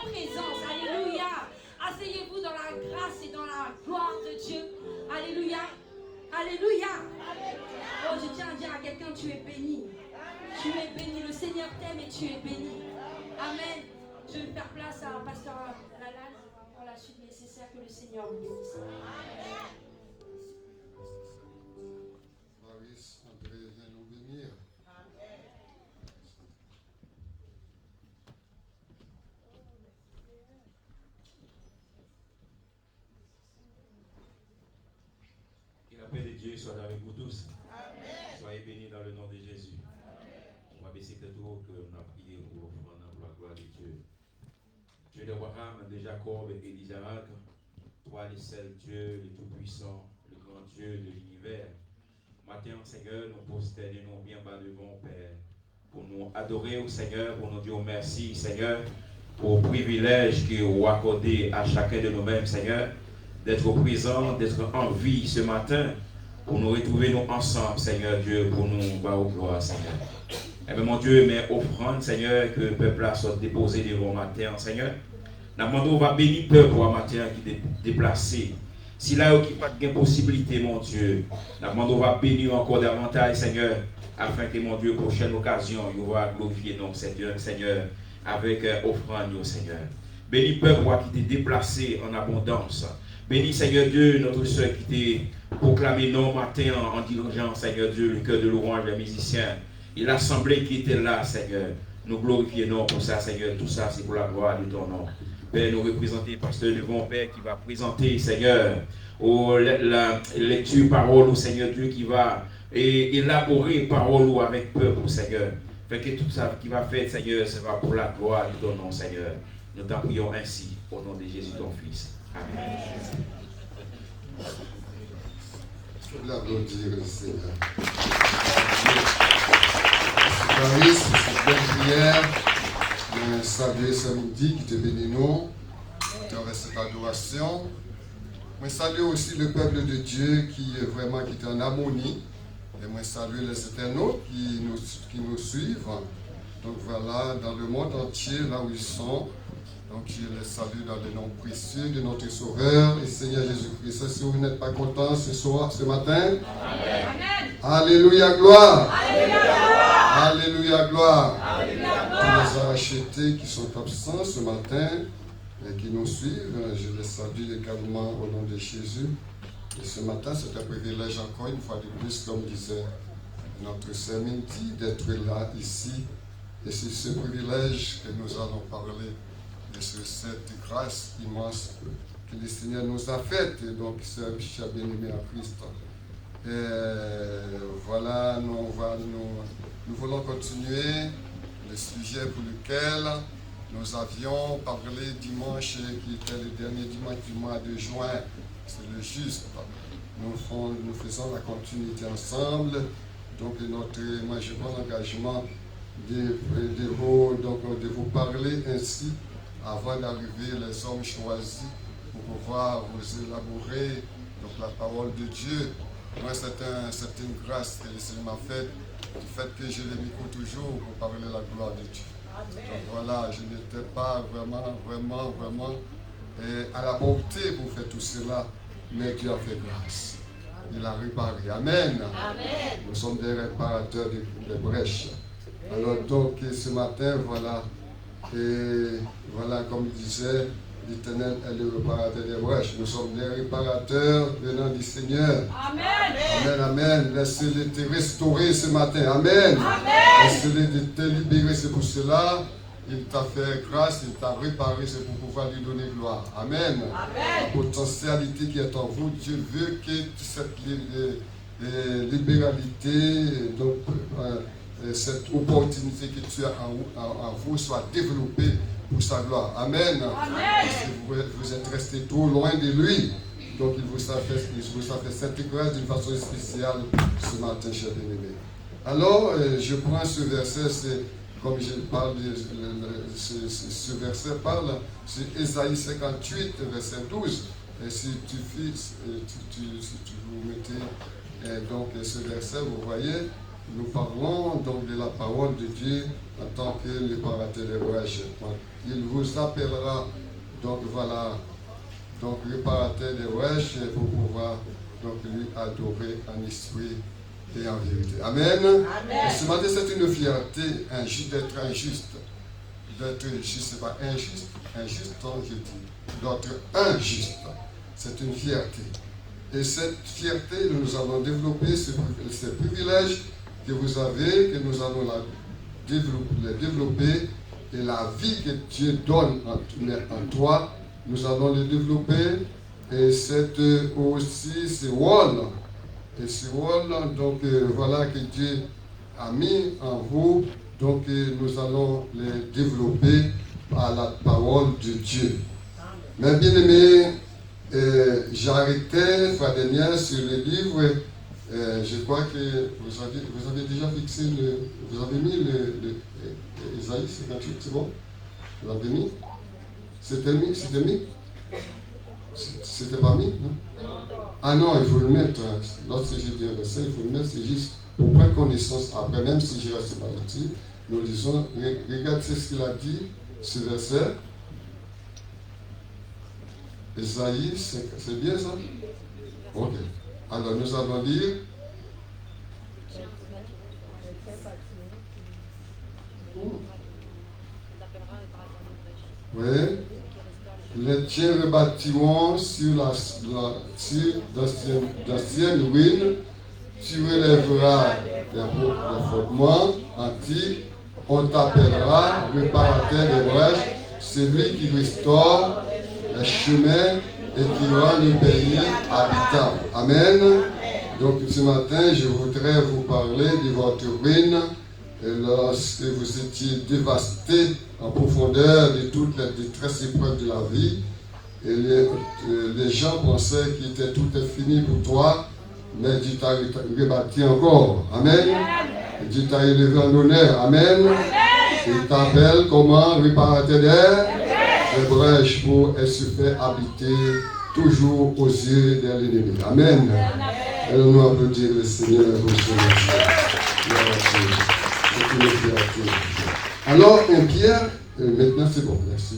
C: présence. Alléluia. Asseyez-vous dans la grâce et dans la gloire de Dieu. Alléluia. Alléluia. Oh, je tiens à dire à quelqu'un, tu es béni. Tu es béni. Le Seigneur t'aime et tu es béni. Amen. Je vais faire place à Pasteur Lalanne pour la suite nécessaire. Que le Seigneur vous bénisse.
D: Maurice, André, viens nous bénir.
E: Que la paix de Dieu soit avec vous tous. Amen. Soyez bénis dans le nom de Jésus. Amen. On va baisser le dos que on a prié pour la gloire de Dieu. Dieu d'Abraham, de Jacob et d'Isaac, toi le seul Dieu, le Tout-Puissant, le grand Dieu de l'univers. Matin, Seigneur, nous prosternons bien bas devant Père, pour nous adorer au Seigneur, pour nous dire merci, Seigneur, pour le privilège que vous accordez à chacun de nous-mêmes, Seigneur, d'être présent, d'être en vie ce matin, pour nous retrouver nous ensemble, Seigneur Dieu, pour nous voir au gloire, Seigneur. Eh bien, mon Dieu, mais offrande, Seigneur, que le peuple soit déposé devant matin, Seigneur. Nous demandons, on va bénir le peuple matin qui est déplacé. Si là, il n'y a pas de possibilité, mon Dieu, nous demandons, on va bénir encore davantage, Seigneur, afin que, mon Dieu, prochaine occasion, il va glorifier nos Seigneur, avec offrande, Seigneur. Bénis le peuple qui est déplacé en abondance. Bénis, Seigneur Dieu, notre soeur qui t'a proclamé non matin en dirigeant, Seigneur Dieu, le cœur de l'orange, les musiciens. Et l'assemblée qui était là, Seigneur, nous glorifions pour ça, Seigneur. Tout ça, c'est pour la gloire de ton nom. Père, nous représentons Pasteur Levon, Père, qui va présenter, Seigneur, la lecture parole au Seigneur Dieu, qui va élaborer parole avec peuple, Seigneur. Fait que tout ça qui va faire, Seigneur, ça va pour la gloire de ton nom, Seigneur. Nous t'en prions ainsi, au nom de Jésus, ton Fils. Amen.
D: L'applaudir le Seigneur. Paris, c'est cette belle prière. Je salue ce midi qui te bénit nous, dans cette adoration. Je salue aussi le peuple de Dieu qui est vraiment en harmonie. Et je salue les internautes qui nous suivent. Donc voilà, dans le monde entier, là où ils sont. Donc je les salue dans le nom précieux de notre Sauveur et Seigneur Jésus-Christ. Si vous n'êtes pas content ce matin, Amen. Alléluia, gloire. Alléluia, gloire. Tous les arrachetés qui sont absents ce matin et qui nous suivent, je les salue également au nom de Jésus. Et ce matin, c'est un privilège encore une fois de plus, comme disait notre sœur Minty, d'être là ici. Et c'est ce privilège que nous allons parler. Et sur cette grâce immense que le Seigneur nous a faite, et donc c'est un cher bien-aimé en Christ. Et voilà, nous voulons continuer le sujet pour lequel nous avions parlé dimanche, qui était le dernier dimanche du mois de juin. C'est le juste. Nous faisons la continuité ensemble. Donc moi je prends l'engagement de vous parler ainsi avant d'arriver les hommes choisis pour pouvoir vous élaborer donc, la parole de Dieu. Moi, c'est une grâce que le Seigneur m'a faite, du fait que j'ai le micro toujours pour parler la gloire de Dieu. Amen. Donc voilà, je n'étais pas vraiment à la portée pour faire tout cela, mais Dieu a fait grâce. Il a réparé. Amen. Amen. Nous sommes des réparateurs de brèches. Alors donc, ce matin, voilà. Et voilà, comme il disait, l'Éternel est le réparateur des brèches. Nous sommes des réparateurs venant du Seigneur. Amen. Amen, amen. Laissez-les te restaurer ce matin. Amen. Amen. Laissez-les te libérer. C'est pour cela il t'a fait grâce, il t'a réparé. C'est pour pouvoir lui donner gloire. Amen. Amen. La potentialité qui est en vous, Dieu veut que cette libéralité, donc, cette opportunité que tu as en vous soit développée pour sa gloire. Amen. Amen. Parce que vous êtes resté trop loin de lui. Donc il vous a fait cette grâce d'une façon spéciale ce matin, cher bien-aimé. Alors, je prends ce verset, c'est comme je parle, ce verset parle, c'est Ésaïe 58, verset 12. Et si tu vous mettez donc ce verset, vous voyez, nous parlons donc de la parole de Dieu en tant que réparateur des brèches. Il vous appellera, donc voilà, donc réparateur des brèches pour pouvoir donc lui adorer en esprit et en vérité. Amen. Amen. Ce matin, c'est une fierté d'être injuste. D'être injuste, c'est pas injuste, je dis, d'être injuste. C'est une fierté. Et cette fierté, nous allons développer ce privilège que vous avez, que nous allons les développer, et la vie que Dieu donne en toi, nous allons les développer, et c'est aussi ce rôle, donc voilà que Dieu a mis en vous, donc nous allons les développer par la parole de Dieu. Mais bien aimé, j'arrêtais fois dernière sur le livre. Je crois que vous avez déjà fixé vous avez mis le Isaïe 58, c'est bon? Vous l'avez mis? C'était mis? C'était pas mis, non? Ah non, il faut le mettre. Lorsque j'ai dit un verset, il faut le mettre, c'est juste pour prendre connaissance après, même si je reste pas là-dessus. Nous lisons, regarde ce qu'il a dit, ce verset. Isaïe, c'est bien ça? Ok. Alors nous allons lire. Oui. Les tiens rebâtiront sur d'anciennes ruines. Tu relèveras les fondements antiques. On t'appellera réparateur des brèches, celui qui restaure les chemins et qui rend le pays habitable. Amen. Donc ce matin, je voudrais vous parler de votre ruine. Et lorsque vous étiez dévasté en profondeur de toutes les détresses et épreuves de la vie, et les gens pensaient que tout est fini pour toi, mais Dieu t'a rebâti encore. Amen. Dieu t'a élevé en honneur. Amen. Il t'appelle comment? Réparateur des brèches pour se faire habiter toujours aux yeux de l'ennemi. Amen. Et nous applaudir le Seigneur pour ce alors, un Pierre, maintenant c'est bon, merci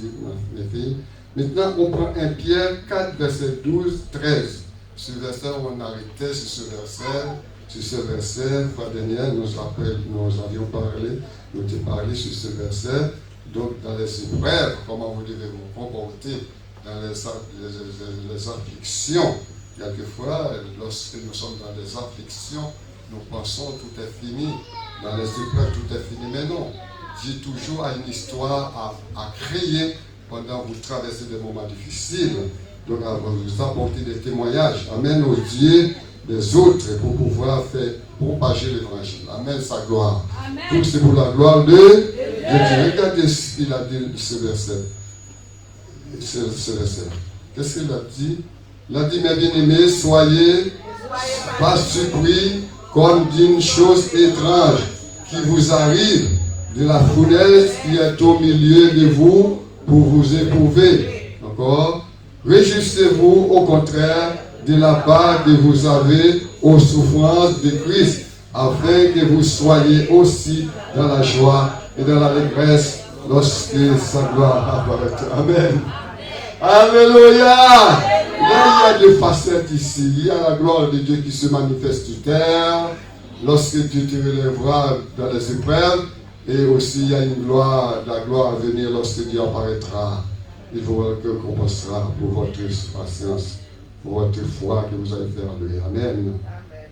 D: mes filles. Maintenant, on prend un Pierre 4, verset 12, 13. Ce verset, on arrêtait sur ce verset, fois dernière, nous avions parlé, nous avons parlé sur ce verset. Donc, dans les épreuves, comment vous devez vous comporter dans les afflictions. Quelquefois, lorsque nous sommes dans les afflictions, nous pensons tout est fini. Dans les épreuves, tout est fini. Mais non, Dieu toujours a une histoire à créer pendant que vous traversez des moments difficiles. Donc, vous apporter des témoignages. Amen aux dieux des autres pour pouvoir faire propager l'évangile. Amen sa gloire. Amen. Tout c'est pour la gloire de Dieu. Regardez ce qu'il a dit, ce verset. Qu'est-ce qu'il a dit? Il a dit, mes bien-aimés, soyez pas surpris comme d'une chose étrange qui vous arrive, de la fournaise qui est au milieu de vous pour vous éprouver. Encore. Réjouissez-vous au contraire de la part que vous avez aux souffrances de Christ, afin que vous soyez aussi dans la joie et dans l'allégresse lorsque sa gloire apparaîtra. Amen. Alléluia. Il y a deux facettes ici. Il y a la gloire de Dieu qui se manifeste sur terre lorsque Dieu te relèvera dans les épreuves. Et aussi il y a une gloire, la gloire à venir lorsque Dieu apparaîtra. Il vous récompensera pour votre patience, pour votre foi que vous allez faire lui. Amen.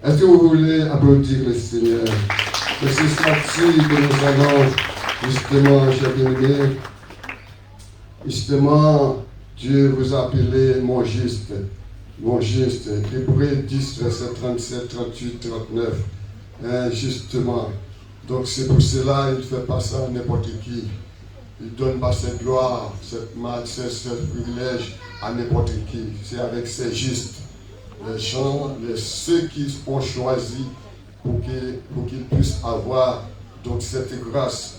D: Est-ce que vous voulez applaudir le Seigneur? Et c'est là-dessus que nous allons justement, chers bien-aimés, justement, Dieu vous a appelé mon juste. Mon juste. Hébreux 10, verset 37, 38, 39. Justement. Donc c'est pour cela qu'il ne fait pas ça à n'importe qui. Il ne donne pas cette gloire, ce privilège à n'importe qui. C'est avec ses justes. Les gens, ceux qui ont choisi pour qu'ils puissent avoir donc, cette grâce.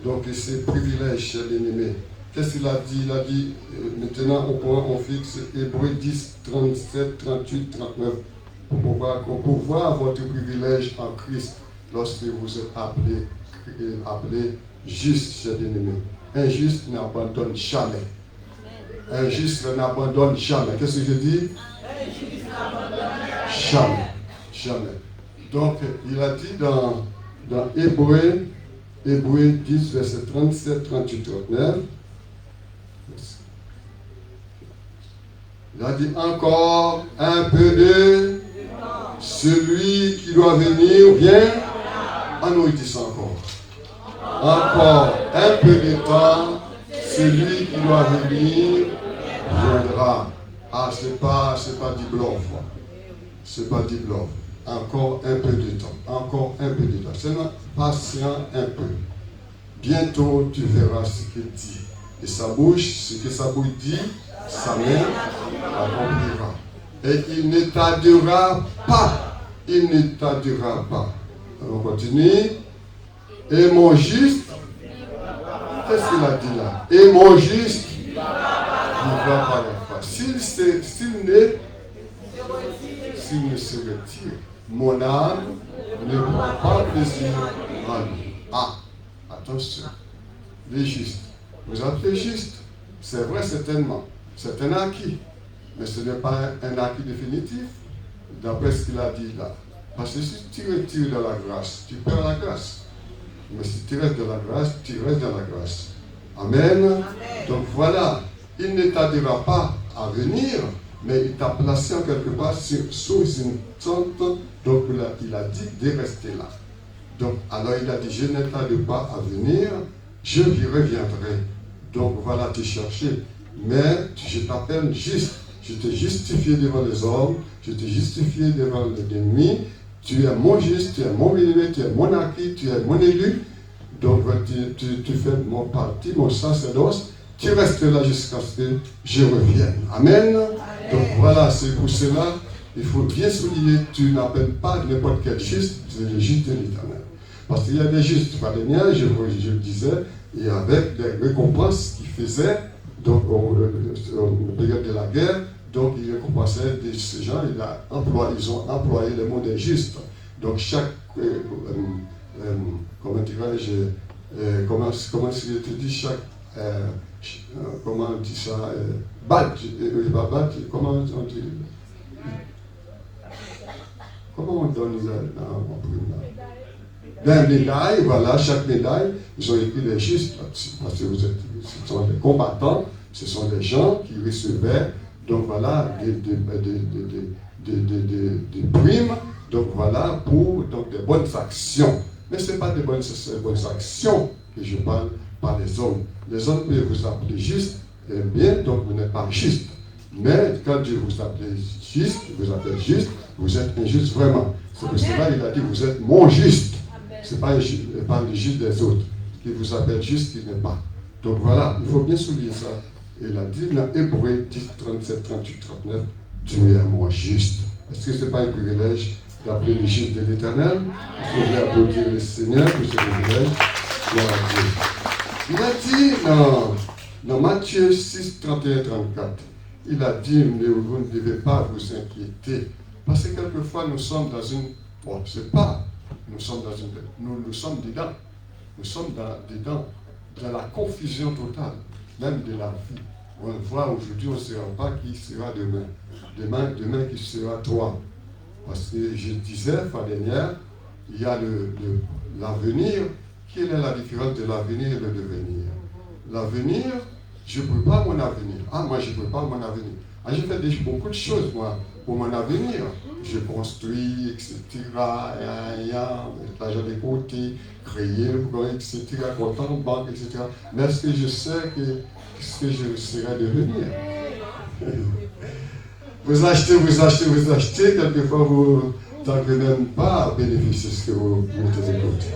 D: Donc ces privilèges, chers bien-aimés. Qu'est-ce qu'il a dit? Il a dit, maintenant on fixe Hébreux 10, 37, 38, 39, pour voir votre privilège en Christ. lorsque vous êtes appelé juste, chers bien-aimés. Un juste n'abandonne jamais. Un juste n'abandonne jamais. Qu'est-ce que je dis? Jamais. Jamais. Donc, il a dit dans Hébreux 10, verset 37, 38, 39. Il a dit encore un peu de celui qui doit venir vient. Ah non, il dit ça encore. Encore un peu de temps, celui qui doit venir viendra. Ah, c'est pas du bluff. C'est pas du bluff. Encore un peu de temps. Encore un peu de temps. Seulement patient un peu. Bientôt, tu verras ce qu'il dit. Et sa bouche, ce que sa bouche dit, sa main accomplira. Et il ne tardera pas. Il ne tardera pas. On continue. Et mon juste, qu'est-ce qu'il a dit là? Et mon juste vivra par la foi. S'il ne se retire, mon âme ne prend pas plaisir en lui. Ah, attention, les justes. Vous appelez juste, c'est vrai certainement, c'est un acquis, mais ce n'est pas un acquis définitif, d'après ce qu'il a dit là. Parce que si tu retires de la grâce, tu perds la grâce. Mais si tu restes dans la grâce, tu restes dans la grâce. Amen. Amen. Donc voilà, il ne tardera pas à venir, mais il t'a placé en quelque part sous une tente. Donc il a dit de rester là. Donc alors il a dit, je ne tarde pas à venir, je reviendrai. Donc voilà, tu cherchais. Mais je t'appelle juste. Je t'ai justifié devant les hommes, je t'ai justifié devant l'ennemi. Tu es mon juste, tu es mon béni, tu es mon acquis, tu es mon élu. Donc tu fais mon parti, mon sacerdoce. Tu restes là jusqu'à ce que je revienne. Amen. Donc voilà, c'est pour cela, il faut bien souligner, tu n'appelles pas n'importe quel juste, c'est le juste de l'Éternel. Parce qu'il y a des justes palestiniens, je le disais, et avec des récompenses qu'ils faisaient, donc au période de la guerre, donc ils récompensaient ces gens, ils ont employé le mot des justes. Donc chaque, comment dirais-je, comment est-ce que tu dis, chaque, comment on dit ça, badge, comment on dit, comment on donne en prime là? D'un médaille, voilà, chaque médaille, ils ont écrit les justes, parce que ce sont des combattants, ce sont des gens qui recevaient, donc voilà, des primes, donc voilà, pour donc, des bonnes actions. Mais ce n'est pas des bonnes actions que je parle, pas les hommes. Les hommes peuvent vous appeler juste, et bien, donc vous n'êtes pas juste. Mais quand Dieu vous appelle juste, vous êtes injuste vraiment. C'est pour cela qu'il a dit, vous êtes mon juste. Ce n'est pas le juste des autres. Qui vous appelle juste, qui n'est pas. Donc voilà, il faut bien souligner ça. Il a dit dans Hébreux 10, 37, 38, 39, tu es mon juste. Est-ce que ce n'est pas un privilège d'appeler le juste de l'Éternel? Il faut bien applaudir le Seigneur pour ce privilège. Il a dit dans Matthieu 6, 31, 34, il a dit, vous ne devez pas vous inquiéter. Parce que quelquefois nous sommes dans une... Bon, c'est pas... Nous sommes dedans. Nous sommes dedans, dans la confusion totale, même de la vie. On voit aujourd'hui, on ne saura pas qui sera demain. Demain qui sera toi. Parce que je disais, la fois dernière, il y a l'avenir. Quelle est la différence de l'avenir et le devenir? L'avenir, je ne peux pas mon avenir. Ah, moi, je ne peux pas mon avenir. Ah, j'ai fait beaucoup de choses, moi, pour mon avenir. Je construis, etc. L'argent de côté, créer, etc. Compte en banque, etc. Mais est-ce que je sais ce que je serai devenir? Vous achetez, quelquefois vous n'arrivez même pas à bénéficier de ce que vous mettez de côté.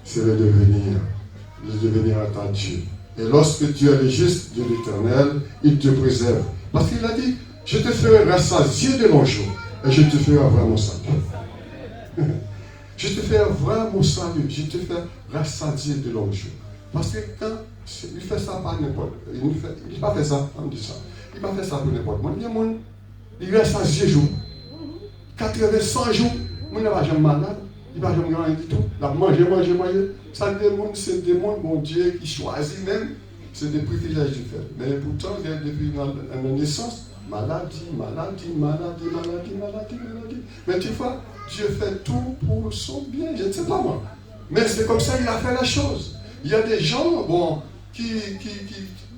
D: C'est le devenir attendu. Et lorsque tu es le juste de l'Éternel, il te préserve. Parce qu'il a dit, je te ferai rassasier de longs jours et je te ferai avoir mon salut. Je te ferai avoir mon salut, je te ferai rassasier de longs jours. Parce que quand il fait ça par n'importe qui, il n'a pas fait ça, on dit ça. Il n'a pas fait ça pour n'importe qui. Il rassasie jour. 80, 100 jours, on n'a pas jamais malade. Il va jamais rien du tout. Il a mangé. Ça, c'est des mondes, mon Dieu, qui choisit même. C'est des privilèges du fait. Mais pourtant, depuis la naissance, maladie. Mais tu vois, Dieu fait tout pour son bien. Je ne sais pas moi. Mais c'est comme ça qu'il a fait la chose. Il y a des gens, bon, qui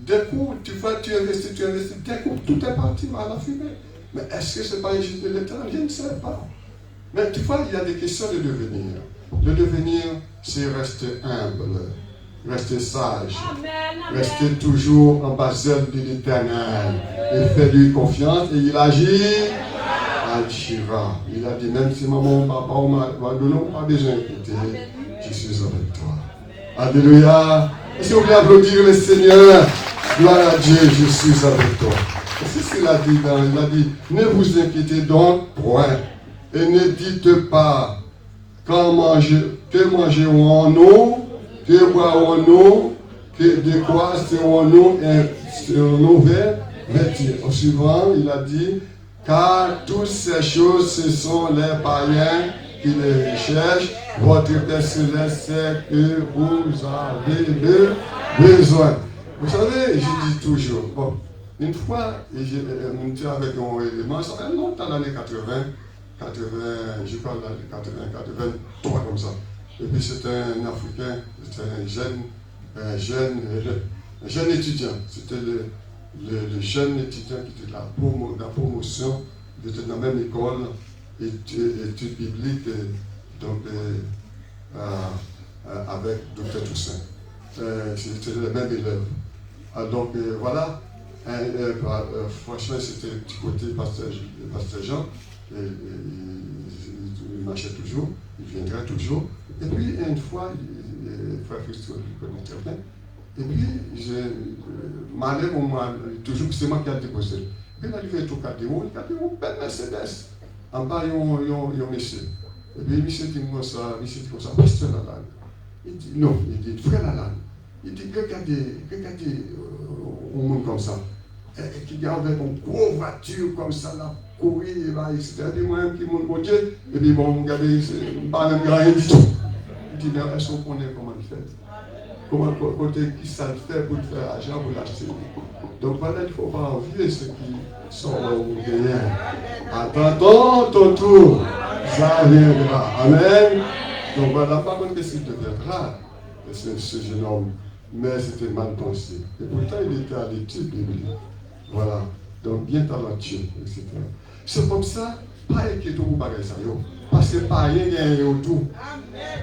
D: d'un coup, tu vois, tu investis, d'un coup, tout est parti à la fumée. Mais est-ce que ce n'est pas juste de l'Éternel? Je ne sais pas. Mais tu vois, il y a des questions de devenir. Le devenir, c'est rester humble, rester sage, rester toujours en basel de l'Éternel. Et fais-lui confiance et il agira. Il a dit, même si maman, papa ou non, pas besoin d'écouter, je suis avec toi. Alléluia. Si on veut applaudir le Seigneur, gloire à Dieu, je suis avec toi. C'est ce qu'il a dit. Il a dit, ne vous inquiétez donc point. Et ne dites pas que mangerons-nous, que boirons-nous, de quoi serons-nous vêtus. Au suivant, il a dit, car toutes ces choses, ce sont les païens qui les cherchent. Votre Père Céleste sait que vous avez besoin. Vous savez, je dis toujours, bon, une fois, j'étais avec un élément, ça fait longtemps, l'année 80, je parle d'année 83 comme ça. Et puis c'était un Africain, c'était un jeune étudiant. C'était le jeune étudiant qui était de la promotion, il était dans la même école, études bibliques, donc avec Dr. Toussaint. C'était les mêmes élèves. Donc voilà, franchement c'était du côté Pasteur Jean, il marchait toujours, il viendrait toujours. Et puis une fois, frère Christophe le connaît très bien, et puis je m'enlève au moins, toujours c'est moi qui ai déposé. Puis il arrive au Cadéon, belle Mercedes, en bas il y a un monsieur. Et puis le monsieur dit comme ça, pasteur Lalanne. Il dit non, il dit frère Lalanne. Il dit regardez un monde comme ça, qui garde avec une grosse voiture comme ça, là, courir, etc. Et puis moi-même qui monte mon Dieu, et puis bon, regardez, c'est pas même rien du tout. Il dit mais est-ce qu'on connaît comment il fait? Comment côté qui ça le fait pour faire l'argent, pour l'acheter? Donc voilà, il ne faut pas envier ceux qui sont au gagnants. Attends ton tour, ça viendra. Amen. Donc voilà, pas contre que s'il deviendra, ce jeune homme, mais c'était mal pensé. Et pourtant, il était à l'étude biblique. Voilà. Donc bien talentueux, etc. C'est comme ça, pas inquiétant pour bagage ça. Parce que pas rien n'est autour.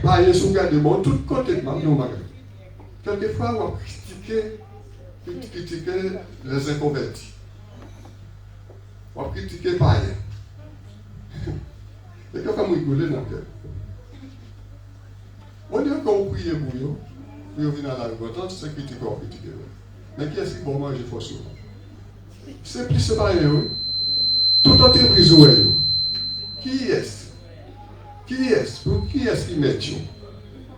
D: Pas rien sous garde de bon, tout côté de nos bagages. Quelquefois, on va critiquer les inconvertis. On va critiquer pas rien. Et quand on rigole dans le cœur. On dit qu'on prie pour eux, puis on vient à la repentance, c'est critiquer, on critique. Mais qui est-ce qui va manger forcément? C'est plus ce pareil. Toute entreprise, qui est-ce? Pour qui est-ce qui met Dieu?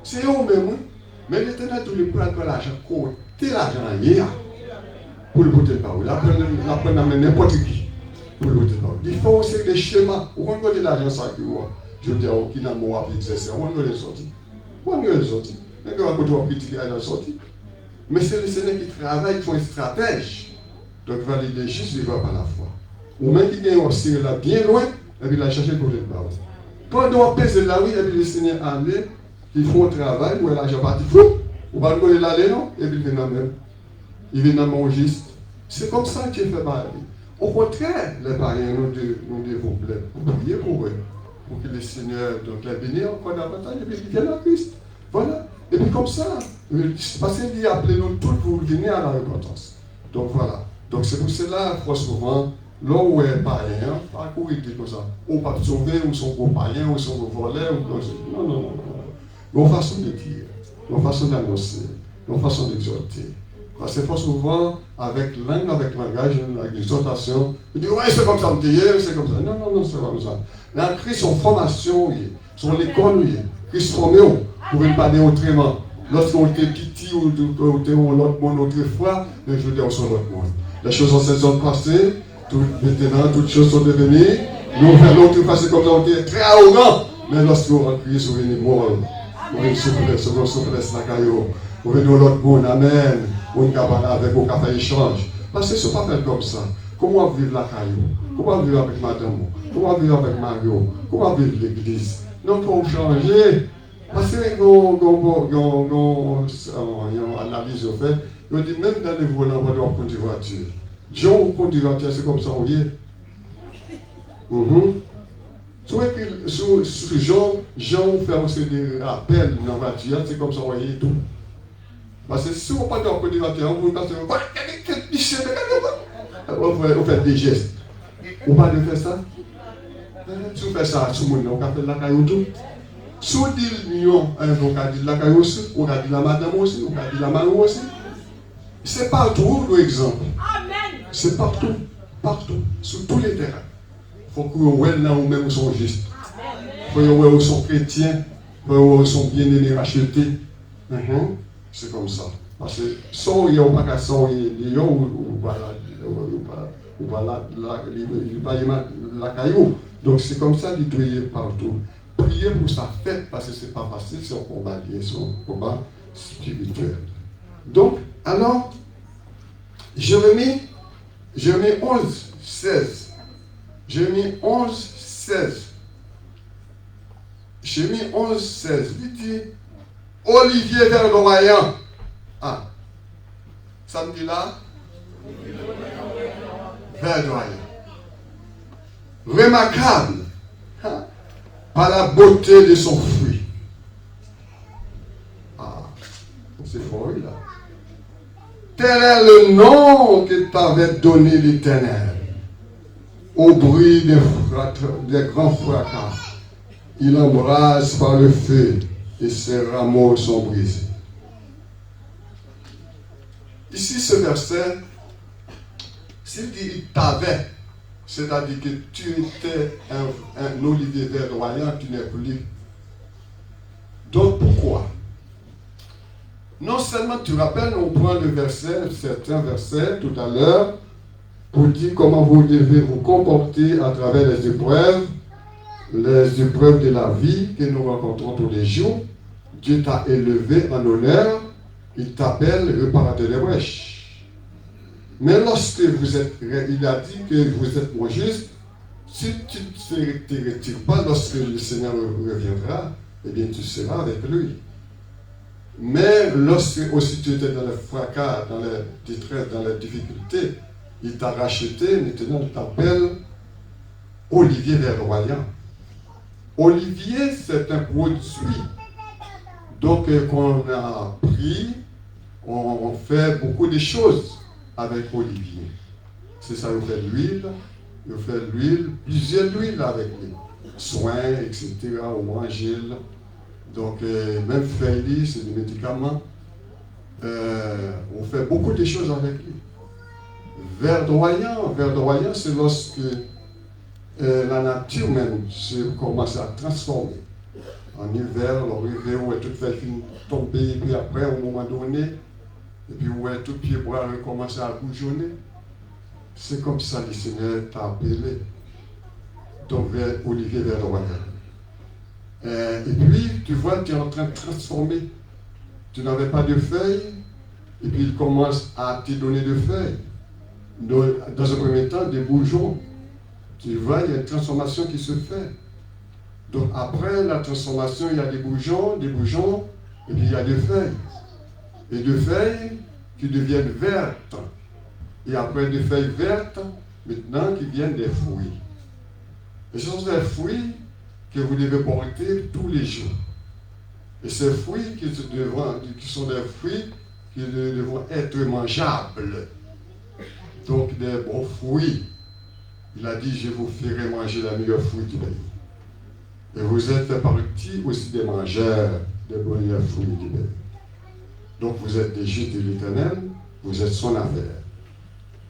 D: C'est eux-mêmes. Mais l'Éternel, tout le monde prend l'argent, côté l'argent hier, pour le porter par où. La prendre à n'importe qui, pour le porter par où. Il faut aussi des schémas. Où on donne l'argent, ça qui moi. Je veux dire, qui n'a pas exercer, on doit les sortir. On doit les sortir. Mais quand on doit critiquer, elle a sorti. Mais c'est le Seigneur qui travaille, qui font une stratège. Donc, valider juste vivre par la foi. Ou même qui gagne aussi là bien loin, et puis la chercher pour le bas. Pendant qu'on pèse là, oui, et puis le Seigneur allait, il faut un travail, ou l'argent parti fou, ou pas le l'aller, non, et puis il vient dans même. Il vient dans mon geste. C'est comme ça qu'il fait par lui. Au contraire, les païens, nous devons prier pour eux, pour que le Seigneur, donc, les bénisse encore davantage, et puis qu'ils viennent à Christ. Voilà. Et puis comme ça, parce qu'il a appelé nous tous pour venir à la repentance. Donc voilà. Donc c'est pour cela, trop souvent, là où est païen, pas courir comme ça. Ou pas sauver, ou son gros païen, ou son gros volet, ou non. Une façon de dire, une façon d'annoncer, une façon d'exhorter. Parce que souvent, avec langage, avec l'exhortation, il dit ouais, c'est comme ça, c'est comme ça. Non, c'est pas comme ça. Là, Christ, son formation, son école, Christ formé, pour ne pas dire autrement. Lorsqu'on était petit ou l'autre monde autrefois, je veux dire, on sont l'autre monde. Les choses sont passées, maintenant, toutes choses sont devenues. Nous, l'autre passé comme ça, on était très arrogant. Mais lorsque vous rentrez sur une mort, vous venez souffrir la caillou, vous venez l'autre monde, amen, vous venez avec vos cafés échange. Parce que ce n'est pas fait comme ça. Comment vivre la caillou? Comment vivre avec madame? Comment vivre avec Mario? Comment vivre l'église? Non, il faut changer. Parce que analyse au fait, on dit même dans les volants, on doit conduire voiture. Jean conduit voiture, c'est comme ça, vous voyez. Sur Jean fait aussi des appels dans la voiture, c'est comme ça, vous voyez tout. Parce que si on ne peut pas conduire voiture, on peut faire des gestes. On va faire ça. Si on fait ça, tout le monde, on va faire la caillou tout. Si on dit l'union, on va dire la caillou aussi, on va dire la madame aussi, on va dire la maman aussi. C'est partout, l'exemple. Amen. C'est partout, partout, sur tous les terrains. Il faut que vous voyez là où même sont justes. Il faut que vous voyez où sont chrétiens, il faut que vous voyez où sont bien-aimés rachetés. C'est comme ça. Parce que sans il n'y a pas qu'à sans il y a ou la caillou. Donc c'est comme ça qu'il doit y partout. Priez pour sa fête parce que ce n'est pas facile, c'est un combat lié, c'est un combat spirituel. Donc, alors, Jérémie 11, 16. Jérémie 11, 16. Jérémie 11, 16. Il dit Olivier verdoyant. Ah, ça me dit là verdoyant. Remarquable par la beauté de son fruit. Ah, c'est fort là. Tel est le nom que t'avait donné l'Éternel. Au bruit des grands fracas, il embrase par le feu et ses rameaux sont brisés. Ici, ce verset, s'il dit il t'avait, c'est-à-dire que tu étais un olivier verdoyant, tu n'es plus. Donc pourquoi? Non seulement tu rappelles, on prend le verset, certains versets tout à l'heure, pour dire comment vous devez vous comporter à travers les épreuves de la vie que nous rencontrons tous les jours. Dieu t'a élevé en honneur, il t'appelle le réparateur des brèches. Mais lorsque vous êtes, il a dit que vous êtes mon juste, si tu ne te retires pas lorsque le Seigneur reviendra, eh bien tu seras avec lui. Mais lorsque aussi tu étais dans le fracas, dans la détresse, dans la difficulté, il t'a racheté, maintenant il t'appelle Olivier verdoyant. Olivier, c'est un produit. Donc, qu'on a pris, on fait beaucoup de choses avec Olivier. C'est ça, on fait l'huile, plusieurs huiles avec lui. Soins, etc., on mange. Donc, même feuilles, c'est des médicaments. On fait beaucoup de choses avec lui. Verdoyant, c'est lorsque la nature même commence à transformer. En hiver, l'hiver où toute feuille tomber, et puis après, au moment donné, et puis où tout pied bois recommence à bourgeonner. C'est comme ça que le Seigneur t'a appelé. Donc, Olivier verdoyant. Et puis, tu vois, tu es en train de transformer. Tu n'avais pas de feuilles, et puis il commence à te donner des feuilles. Dans un premier temps, des bourgeons. Tu vois, il y a une transformation qui se fait. Donc après la transformation, il y a des bourgeons, et puis il y a des feuilles. Et des feuilles qui deviennent vertes. Et après des feuilles vertes, maintenant qui viennent des fruits. Et ce sont des fruits que vous devez porter tous les jours. Et ces fruits qui sont des fruits qui devront être mangeables. Donc des bons fruits. Il a dit, je vous ferai manger la meilleure fruit du pays. Et vous êtes partie aussi des mangeurs des meilleurs fruits du pays. Donc vous êtes des justes de l'Éternel, vous êtes son affaire.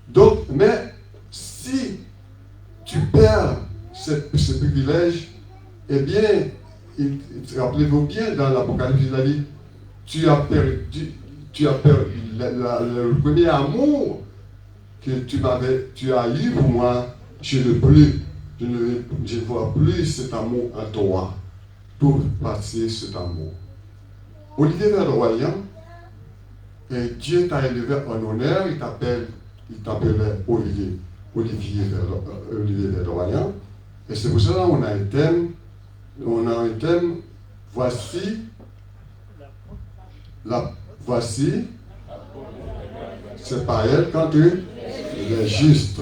D: Donc, mais si tu perds ce privilège, eh bien, rappelez-vous bien, dans l'Apocalypse, il a dit, tu as perdu le premier amour que tu as eu pour moi, je ne vois plus cet amour en toi. pour passer cet amour. Olivier Verdoyen, et Dieu t'a élevé en honneur, il t'appelait Olivier Verdoyen. Et c'est pour cela qu'on a un thème, voici, c'est pas elle quand tu es juste.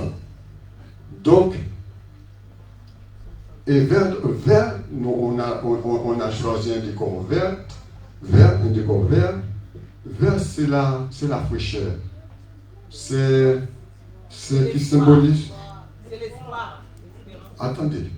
D: Donc, et vert, nous, on a choisi un décor vert, vert c'est la fraîcheur. C'est qui symbolise.
F: C'est l'espoir.
D: Attendez.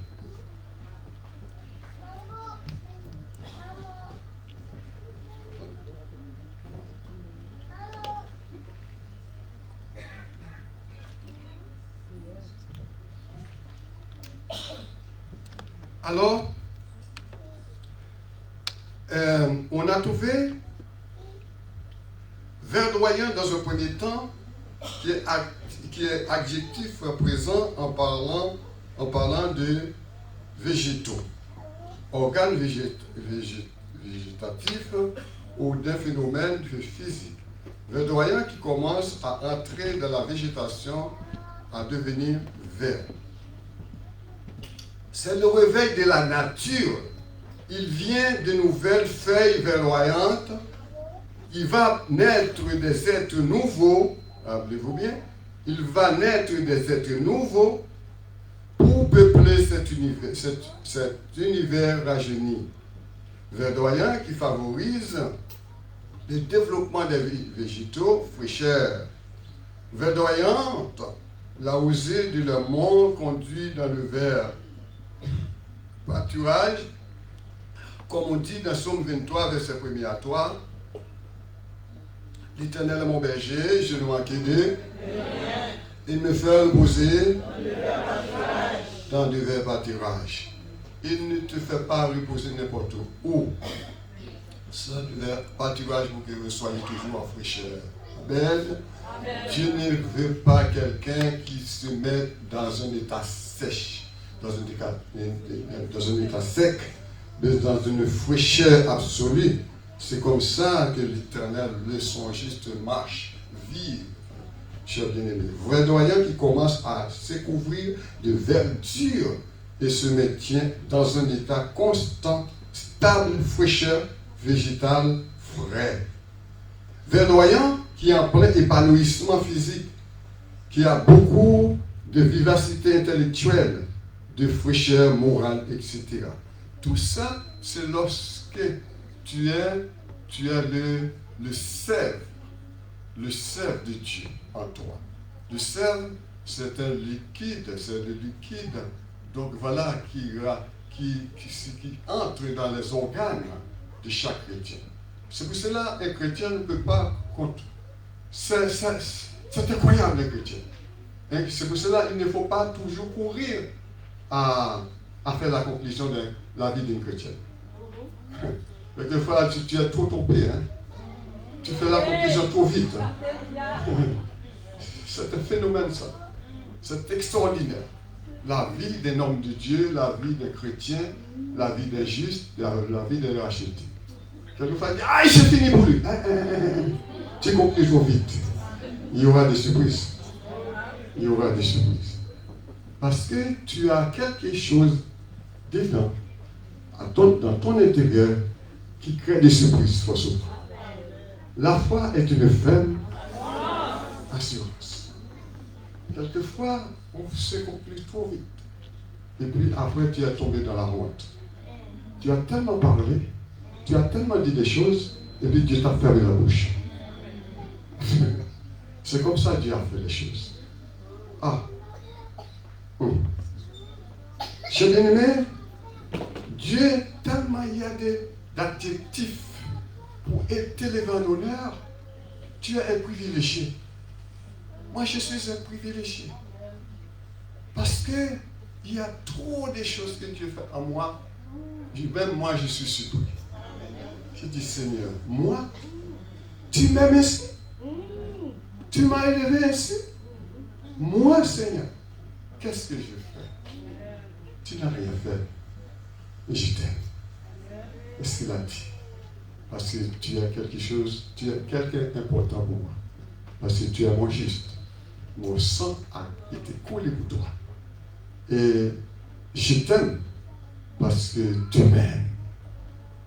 D: Alors, on a trouvé verdoyant dans un premier temps qui est adjectif présent en parlant de végétaux, organes végétatifs ou d'un phénomène physique. Verdoyant qui commence à entrer dans la végétation, à devenir vert. C'est le réveil de la nature. Il vient de nouvelles feuilles verdoyantes. Il va naître des êtres nouveaux. Rappelez-vous bien. Il va naître des êtres nouveaux pour peupler cet univers rajeuni. Verdoyant qui favorise le développement des végétaux fraîcheurs. Verdoyante, la rosée de leur monde conduit dans le vert. Pâturage, comme on dit dans Somme 23, verset 1er à 3. L'Éternel est mon berger, je ne manquerai d'eux. Il me fait reposer dans de verts pâturages. Il ne te fait pas reposer n'importe où. C'est de verts pâturages pour que vous soyez toujours en fraîcheur. Amen. Dieu ne veut pas quelqu'un qui se met dans un état sèche. Dans un état sec, mais dans une fraîcheur absolue. C'est comme ça que l'Éternel veut son juste marche, vivre, cher bien-aimé. Verdoyant qui commence à se couvrir de verdure et se maintient dans un état constant, stable, fraîcheur, végétal, frais. Verdoyant qui est en plein épanouissement physique, qui a beaucoup de vivacité intellectuelle, de fraîcheur morale, etc. Tout ça, c'est lorsque tu es le sève de Dieu en toi. Le sève, c'est un liquide, donc voilà, qui entre dans les organes de chaque chrétien. C'est pour cela qu'un chrétien ne peut pas contre. C'est incroyable, un chrétien. C'est pour cela qu'il ne faut pas toujours courir à faire la conclusion de la vie d'une chrétienne. Quelquefois, tu es trop topé. Hein? Tu fais la conclusion trop vite. Hein? C'est un phénomène, ça. C'est extraordinaire. La vie d'un homme de Dieu, la vie d'un chrétien, la vie d'un juste, la vie d'un racheté. Quelquefois, ah, c'est fini pour lui. Tu conclus trop vite. Il y aura des surprises. Il y aura des surprises. Parce que tu as quelque chose dedans, dans ton intérieur, qui crée des surprises forcément. La foi est une ferme assurance. Quelquefois, on se conclut trop vite. Et puis après, tu es tombé dans la honte. Tu as tellement parlé, tu as tellement dit des choses, et puis Dieu t'a fermé la bouche. C'est comme ça que Dieu a fait les choses. Ah. Chers bien-aimés, Dieu, tellement il y a d'adjectifs pour t'élever en honneur, tu es un privilégié. Moi, je suis un privilégié. Parce que il y a trop de choses que Dieu fait en moi. Même moi, je suis surpris. Je dis, Seigneur, moi, tu m'aimes ainsi? Tu m'as élevé ainsi? Moi, Seigneur, qu'est-ce que je fais? Tu n'as rien fait. Mais je t'aime. ce qu'il a dit. Parce que tu as quelque chose, tu es quelqu'un d'important pour moi. Parce que tu es mon juste. Mon sang a été coulé pour toi. Et je t'aime parce que tu m'aimes.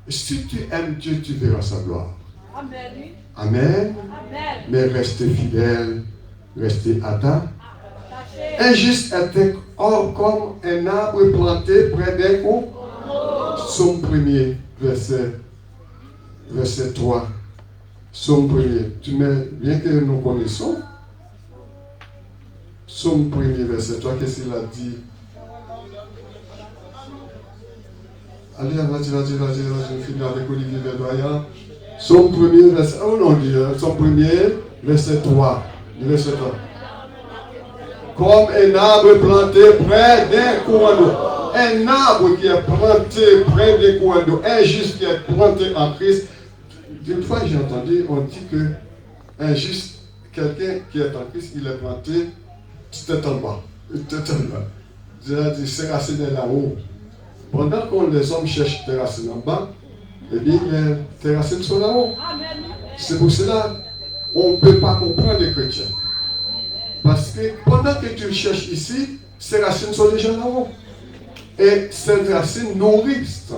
D: Si tu aimes Dieu, tu verras sa gloire.
C: Amen.
D: Amen.
C: Amen.
D: Mais restez fidèles, restez attachés. Injuste était comme un arbre planté près d'un coup. Somme 1er, verset 3. Somme 1er. Tu mets, bien que nous connaissons, Somme 1er, verset 3, qu'est-ce qu'il a dit? Allez, vas-y, finis avec Olivier Verdoyant. Somme 1er, verset, Somme 1er, verset 3. Verset 3. Comme un arbre planté près d'un courant d'eau. Un arbre qui est planté près d'un courant d'eau. Un juste qui est planté en Christ. Une fois j'ai entendu, on dit que un juste, quelqu'un qui est en Christ, il est planté tête en bas. C'est-à-dire, ses racines est là-haut. Pendant que les hommes cherchent des racines en bas, eh bien, tes racines sont là-haut. C'est pour cela qu'on ne peut pas comprendre les chrétiens. Parce que pendant que tu cherches ici, ces racines sont déjà là-haut. Et ces racines nourrissent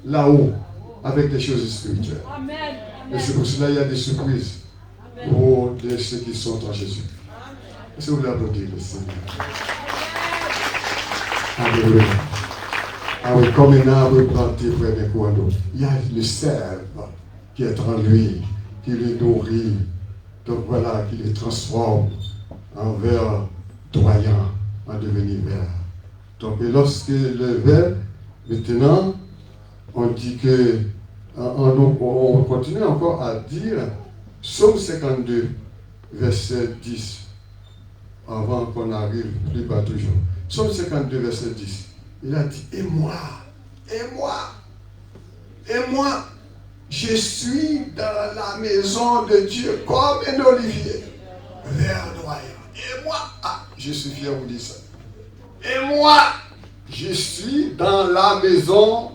D: là-haut avec des choses spirituelles.
C: Amen.
D: Et c'est pour cela qu'il y a des surprises pour ceux qui sont en Jésus. Est-ce que vous l'applaudissez, le Seigneur? Alléluia. Ah oui, comme un arbre planté près d'un courant d'eau. Il y a le sève qui est en lui, qui le nourrit. Donc voilà, qui le transforme en verre doyant, en devenir vert. Donc, et lorsque le verre, maintenant, on dit que, on continue encore à dire, Psaume 52, verset 10, avant qu'on arrive plus bas toujours. Psaume 52, verset 10, il a dit, et moi, je suis dans la maison de Dieu comme un olivier, verdoyant. Et moi, je suis fier de vous dire ça. Et moi, je suis dans la maison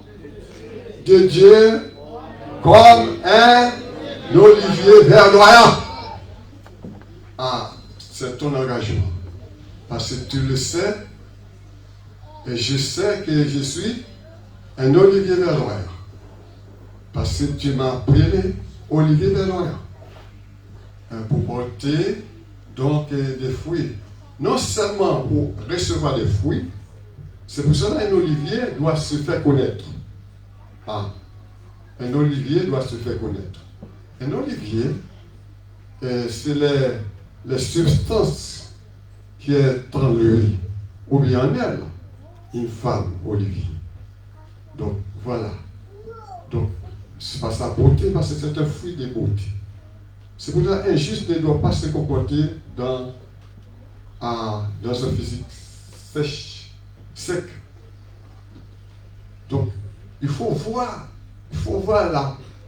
D: de Dieu comme un olivier verdoyant. C'est ton engagement. Parce que tu le sais, et je sais que je suis un olivier verdoyant. Parce que tu m'as appelé olivier verdoyant. Pour porter donc des fruits. Non seulement pour recevoir des fruits, c'est pour cela qu'un olivier doit se faire connaître. Un olivier doit se faire connaître. Un olivier, c'est les substances qui est en lui, ou bien en elle, une femme olivier. Donc, voilà. Donc, c'est pas sa beauté, parce que c'est un fruit de beauté. C'est pour ça qu'un juste ne doit pas se comporter dans un physique sec. Donc, il faut voir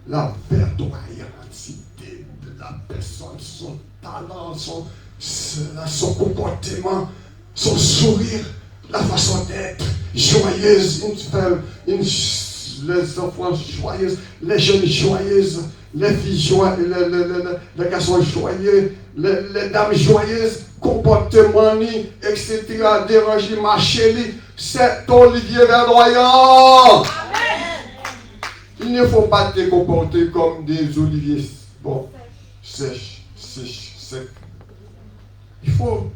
D: la verdoyantité de la personne, son talent, son comportement, son sourire, la façon d'être joyeuse, les enfants joyeux, les jeunes joyeuses, les filles joyeuses, les garçons joyeux, les dames joyeuses, comportement, etc., déranger, marcher, c'est olivier verdoyant. Il ne faut pas te comporter comme des oliviers sèches, secs. Il faut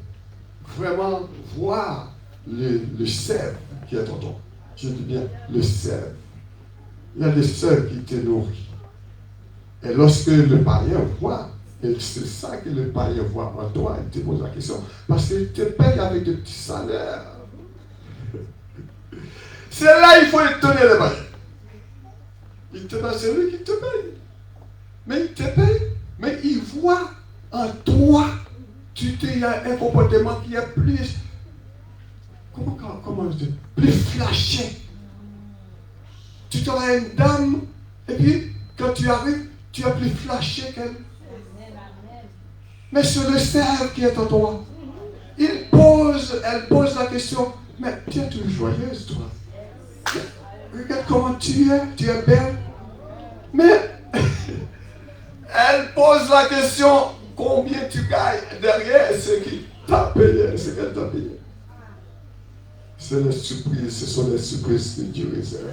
D: vraiment voir le sève qui est en toi. Je dis bien le sève. Il y a des sèves qui te nourrissent. Et lorsque le païen voit, et c'est ça que le païen voit en toi, il te pose la question. Parce qu'il te paye avec des petits salaires. C'est là qu'il faut étonner le païen. Il te paye, c'est lui qui te paye. Mais il te paye, mais il voit en toi, tu as un comportement qui est plus, comment je dis, plus flashé. Tu as une dame, et puis quand tu arrives, tu es plus flashé qu'elle. Mais c'est le sève qui est en toi. Elle pose la question, mais tu es toujours joyeuse, toi. Regarde comment tu es belle.
F: Mais elle pose la question, combien tu gagnes derrière ce qui t'a payé, ce qu'elle t'a payé. C'est les surprises, ce sont les surprises que Dieu réserve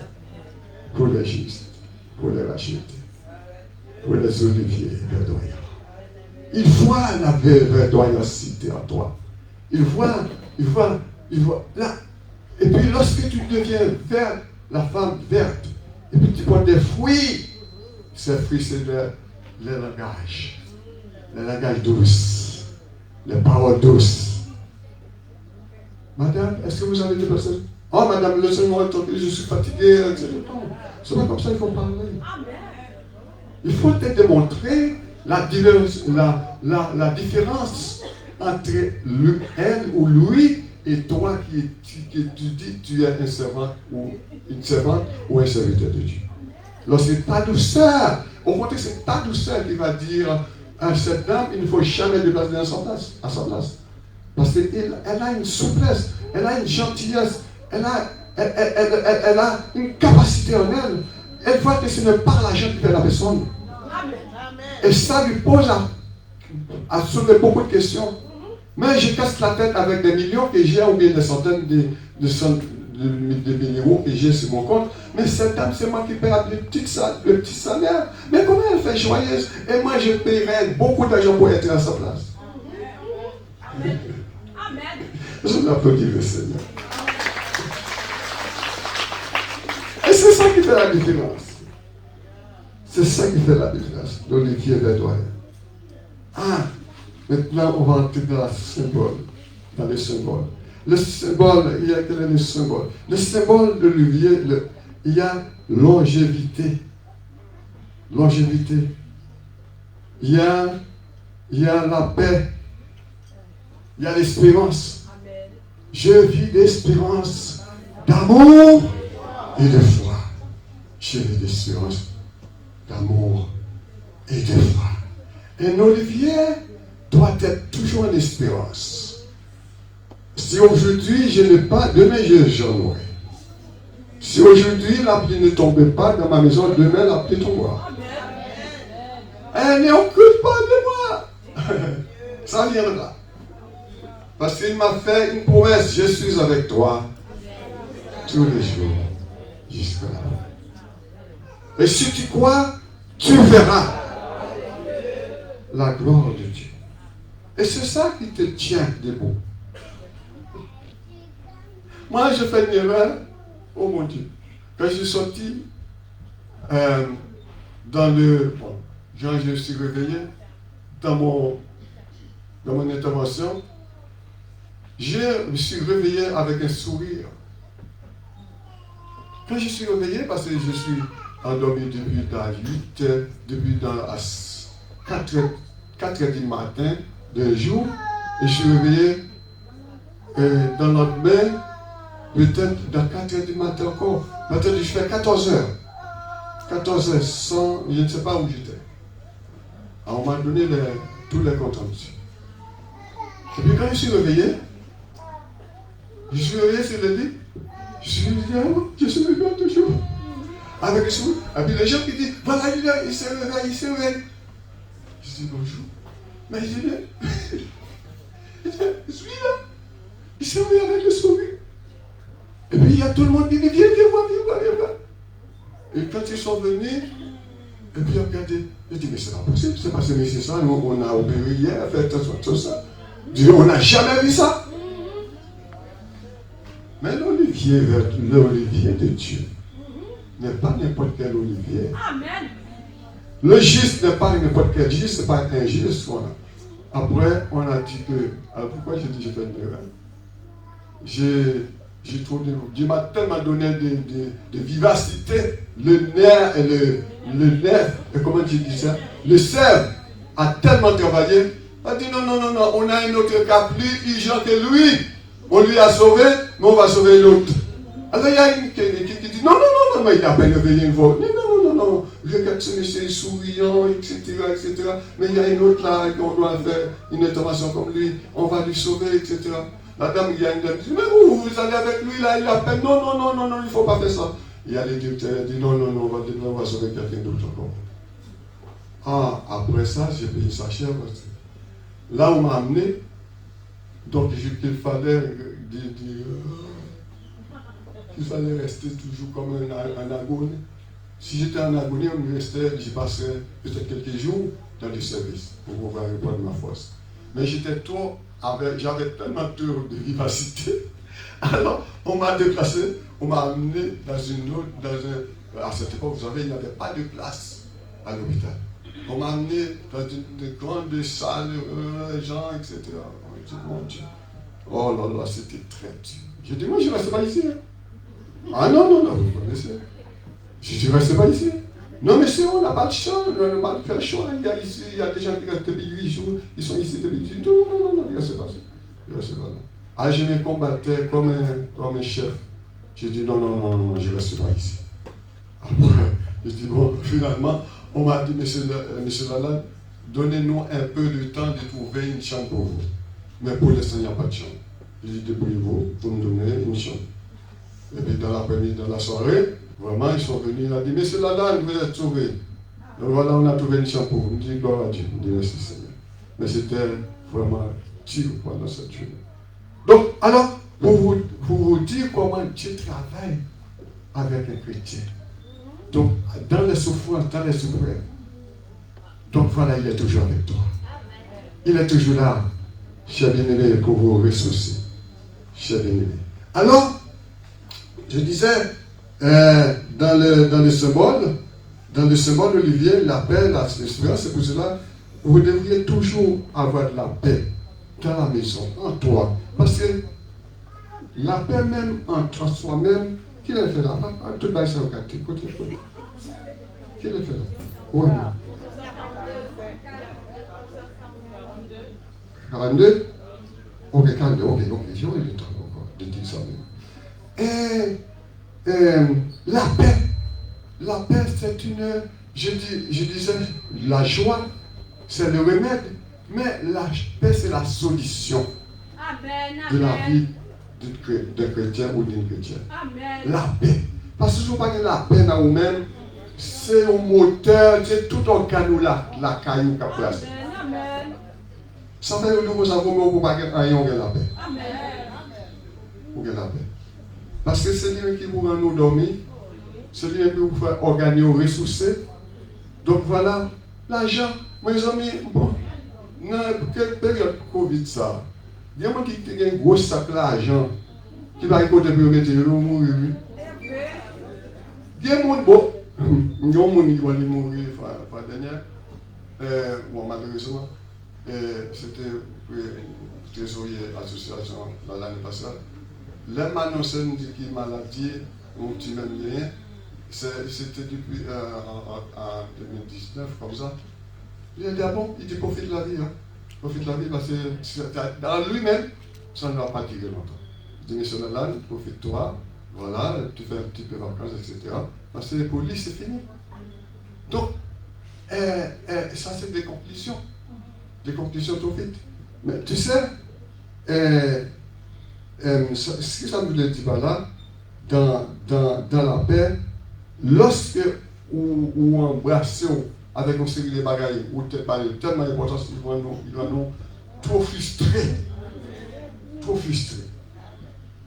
F: pour les justes, pour les rachetés, pour les oliviers verdoyants. Il voit la verdoyacité en toi. Il voit là. Et puis lorsque tu deviens verte, la femme verte, et puis tu portes des fruits, ces fruits c'est le langage douce, les paroles douces. Madame, est-ce que vous avez des personnes? Oh madame, laissez-moi tranquille, je suis fatigué, etc. Non, c'est pas comme ça qu'il faut parler. Il faut te démontrer la différence entre elle ou lui et toi qui tu dis tu es un servant ou une servante ou un serviteur de Dieu. Lorsque ta douceur, au contraire, c'est ta douceur qui va dire à cette dame, il ne faut jamais déplacer à sa place. Parce qu'elle a une souplesse, elle a une gentillesse, elle a une capacité en elle. Elle voit que ce n'est pas l'argent qui fait la personne. Et ça lui pose à soulever beaucoup de questions. Mais je casse la tête avec des millions que j'ai ou bien des centaines de millions que j'ai sur mon compte. Mais cette dame, c'est moi qui paie le petit salaire. Mais comment elle fait joyeuse? Et moi, je paierais beaucoup d'argent pour être à sa place. Amen. Je l'applaudis le Seigneur. Et c'est ça qui fait la différence. C'est ça qui fait la différence. L'olivier verdoyant. Maintenant, on va entrer dans le symbole. Dans les symboles. Le symbole, quel est le symbole? Le symbole de l'olivier, il y a longévité. Longévité. Il y a la paix. Il y a l'espérance. Je vis d'espérance, d'amour et de foi. Je vis d'espérance, d'amour et de foi. Un olivier doit être toujours en espérance. Si aujourd'hui je n'ai pas, demain j'en aurai. Si aujourd'hui la pluie ne tombait pas dans ma maison, demain la pluie tombera. Elle ne occupe pas de moi. Ça viendra. Parce qu'il m'a fait une promesse, je suis avec toi tous les jours jusqu'à la fin. Et si tu crois, tu verras la gloire de Dieu. Et c'est ça qui te tient debout. Moi, je fais une erreur, oh mon Dieu. Quand je suis sorti je suis réveillé dans mon intervention. Je me suis réveillé avec un sourire. Quand je suis réveillé, parce que je suis endormi depuis dans 4 heures du matin d'un jour, et je suis réveillé dans le lendemain, peut-être dans 4 heures du matin encore. Peut-être je fais 14 heures. 14 heures sans, je ne sais pas où j'étais. Alors, on m'a donné tous les comptes rendus. Et puis quand je suis réveillé sur le lit, je suis réveillé toujours. Avec le sourire. Et puis les gens qui disent, voilà, il se réveille. Je dis bonjour. Mais je dis, je suis là. Il se réveille avec le sourire. Et puis il y a tout le monde qui dit, viens voir. Et quand ils sont venus, et puis regardez, je dis, mais c'est pas possible, c'est pas c'est ça, nous on a opéré hier, fait tout ça. Je dis, on n'a jamais vu ça. Mais l'olivier de Dieu n'est pas n'importe quel olivier. Amen. Le juste n'est pas n'importe quel juste, n'est pas un juste qu'on a. Après, on a dit que. Alors pourquoi j'ai dit que j'ai fait une erreur? J'ai trouvé. Dieu m'a tellement donné de vivacité. Le nerf et comment tu dis ça? Le cerveau a tellement travaillé. On a dit non, on a un autre cas plus urgent que lui. On lui a sauvé, mais on va sauver l'autre. Alors il y a une qui dit non, mais il n'a pas réveillé une voix. Non. Regarde ce monsieur souriant, etc. Mais il y a une autre là, qu'on doit faire une intervention comme lui, on va lui sauver, etc. La dame, il y a une dame qui dit, mais vous allez avec lui là, il appelle. Non, il ne faut pas faire ça. Il y a les directeurs qui disent non, on va sauver quelqu'un d'autre encore. Ah, après ça, j'ai payé ça cher. Là, on m'a amené, donc il fallait rester toujours comme un agonie. Si j'étais en agonie, j'y passerais peut-être quelques jours dans le service pour pouvoir répondre ma force. Mais j'avais tellement de vivacité. Alors, on m'a déplacé, on m'a amené dans une autre, à cette époque, vous savez, il n'y avait pas de place à l'hôpital. On m'a amené dans une grande salle, gens, etc. On dit, mon Dieu. Oh là là, c'était très dur. J'ai dit, moi, je ne reste pas ici. Hein. Ah non, vous connaissez. Je dis, je ne reste pas ici. Non, mais c'est on n'a pas de champ, on n'a pas de faire chaud. Il y a des gens qui restent depuis 8 jours, ils sont ici depuis 8 jours. Non, il ne reste pas là. Ah, je me combattais comme un chef. J'ai dit, non, je ne reste pas ici. Après, j'ai dit, bon, finalement, on m'a dit, monsieur Lalanne, donnez-nous un peu de temps de trouver une chambre pour vous. Mais pour l'instant, il n'y a pas de chambre. J'ai dit, débrouillez-vous pour me donner une chambre. Et puis, dans l'après-midi, dans la soirée, vraiment, ils sont venus, ils ont dit, monsieur Lalanne, vous êtes sauvé. Donc voilà, on a trouvé une chambre pour vous. Je dis, gloire à Dieu. Je dis, merci Seigneur. Mais c'était vraiment dur pendant cette journée. Donc, alors, pour vous dire comment Dieu travaille avec un chrétien. Donc, dans les souffrances, dans les souffrances. Donc, voilà, il est toujours avec toi. Il est toujours là, cher bien-aimé, pour vous ressourcer. Cher bien-aimé. Alors, je disais, dans le symbole, Olivier, la paix, l'espérance, c'est pour cela, vous devriez toujours avoir de la paix dans la maison, en toi. Parce que la paix même entre soi-même, qui l'a fait là? Tout le monde s'est regardé. Qui l'a fait là? Oui. 42? Ok, 42, ok, j'aurai le temps encore de dire ça. La paix, c'est une, je disais, la joie, c'est le remède, mais la paix, c'est la solution de la vie d'un chrétien ou d'une chrétienne. Amen. La paix. Parce que si vous parlez de la paix dans vous-même, c'est un moteur, c'est tout organe la caillou qui a placé. Ça fait que nous avons pour pas rien la paix. Amen. Pour la paix. Parce que c'est lui qui vous rend nous dormir, c'est lui qui vous fait organiser, ressourcer. Donc voilà, l'argent, mes amis, bon, dans quelle période Covid ça? Il y a des gens qui ont un gros sac d'argent qui va écouter pour mettre le mourir. Il y a des gens bon, il y a des gens qui vont mourir par dernière. Bon, malheureusement, c'était le trésorier association l'année passée. Les m'annonçaient qui maladie, on dit même rien. C'était depuis en 2019, comme ça. Il a dit, ah bon, il dit profite de la vie. Hein. Profite de la vie parce que dans lui-même, ça ne va pas durer longtemps. Il dit, monsieur Lalanne, profite-toi, voilà, tu fais un petit peu de vacances, etc. Parce que pour lui, c'est fini. Donc, ça c'est des conclusions trop vite. Mais tu sais, ce que ça nous dit par là, dans la paix, lorsque on embrasse avec un série de bagailles, ou tellement important, il va nous trop frustrés.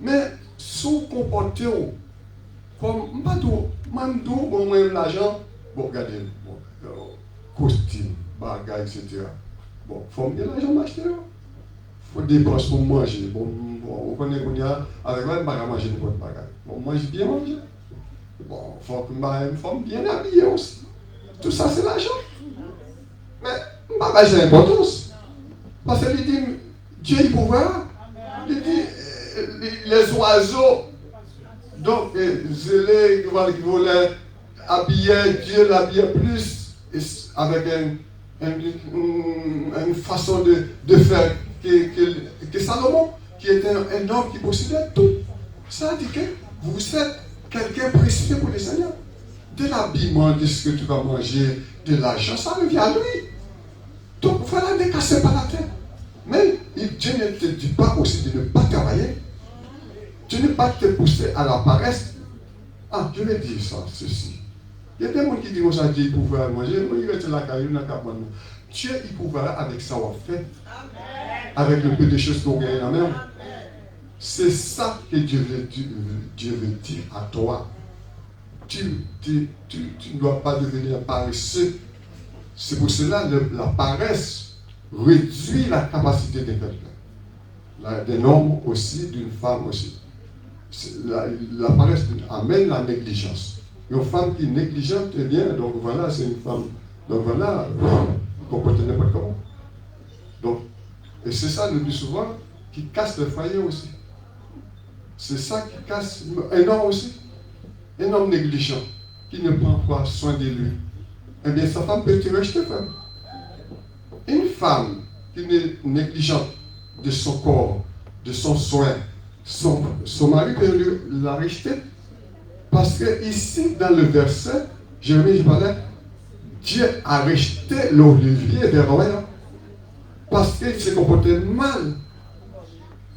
F: Mais si vous comportez comme même l'argent, bon, regardez, costume, bagailles, etc. Bon, il faut bien l'argent m'acheter. Il faut dépenser pour manger. Bon, on connaît qu'on y a, avec moi, je ne vais pas manger n'importe quoi. Bon, moi, je bien manger. Bon, il faut que je sois bien habillé aussi. Tout ça, c'est l'argent. Mais, je ne vais pas j'ai l'importance. Parce qu'il dit, Dieu est pouvoir. Il dit, les oiseaux, donc, zélés, qui voulaient habiller, Dieu l'habillait plus, avec une façon de faire que Salomon, qui était un homme qui possédait tout. Ça dit que vous êtes quelqu'un précieux pour le Seigneur. De l'habillement, de ce que tu vas manger, de l'argent, ça revient à lui. Donc voilà, ne cassez pas la tête. Mais Dieu ne te dit pas aussi de ne pas travailler. Dieu ne pas te pousser à la paresse. Ah, je vais dire ça, ceci. Il y a des gens qui disent que Dieu il pouvoir manger, il reste la caillou, il n'a qu'à manger. Dieu il pouvoir avec ça on fait. Avec le peu de choses qu'on gagne en même. C'est ça que Dieu veut dire à toi. Tu ne dois pas devenir paresseux. C'est pour cela que la paresse réduit la capacité de quelqu'un. D'un homme aussi, d'une femme aussi. La paresse amène la négligence. Une femme qui est négligente, eh bien, donc voilà, c'est une femme. Donc voilà, comporte n'importe comment. Donc, et c'est ça le plus souvent qui casse le foyer aussi. C'est ça qui casse un homme aussi. Un homme négligent qui ne prend pas soin de lui. Eh bien, sa femme peut te rejeter, femme. Une femme qui est négligente de son corps, de son soin, son mari peut la rejeter. Parce que ici, dans le verset, Jérémie, je parlais, Dieu a rejeté l'olivier des royaumes. Parce qu'il s'est comporté mal.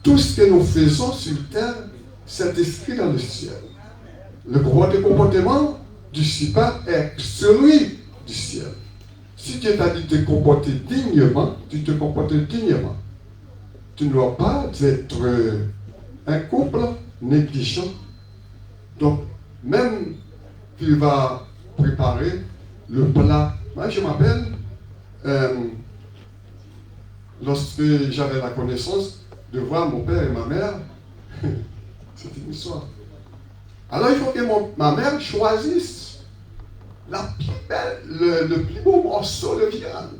F: Tout ce que nous faisons sur terre, c'est écrit dans le ciel. Le comportement du ciel est celui du ciel. Si Dieu t'a dit de te comporter dignement, tu te comportes dignement. Tu ne dois pas être un couple négligent. Donc, même qu'il va préparer le plat. Moi, je m'appelle, lorsque j'avais la connaissance de voir mon père et ma mère, c'était une histoire. Alors, il faut que ma mère choisisse la plus belle, le plus beau morceau de viande.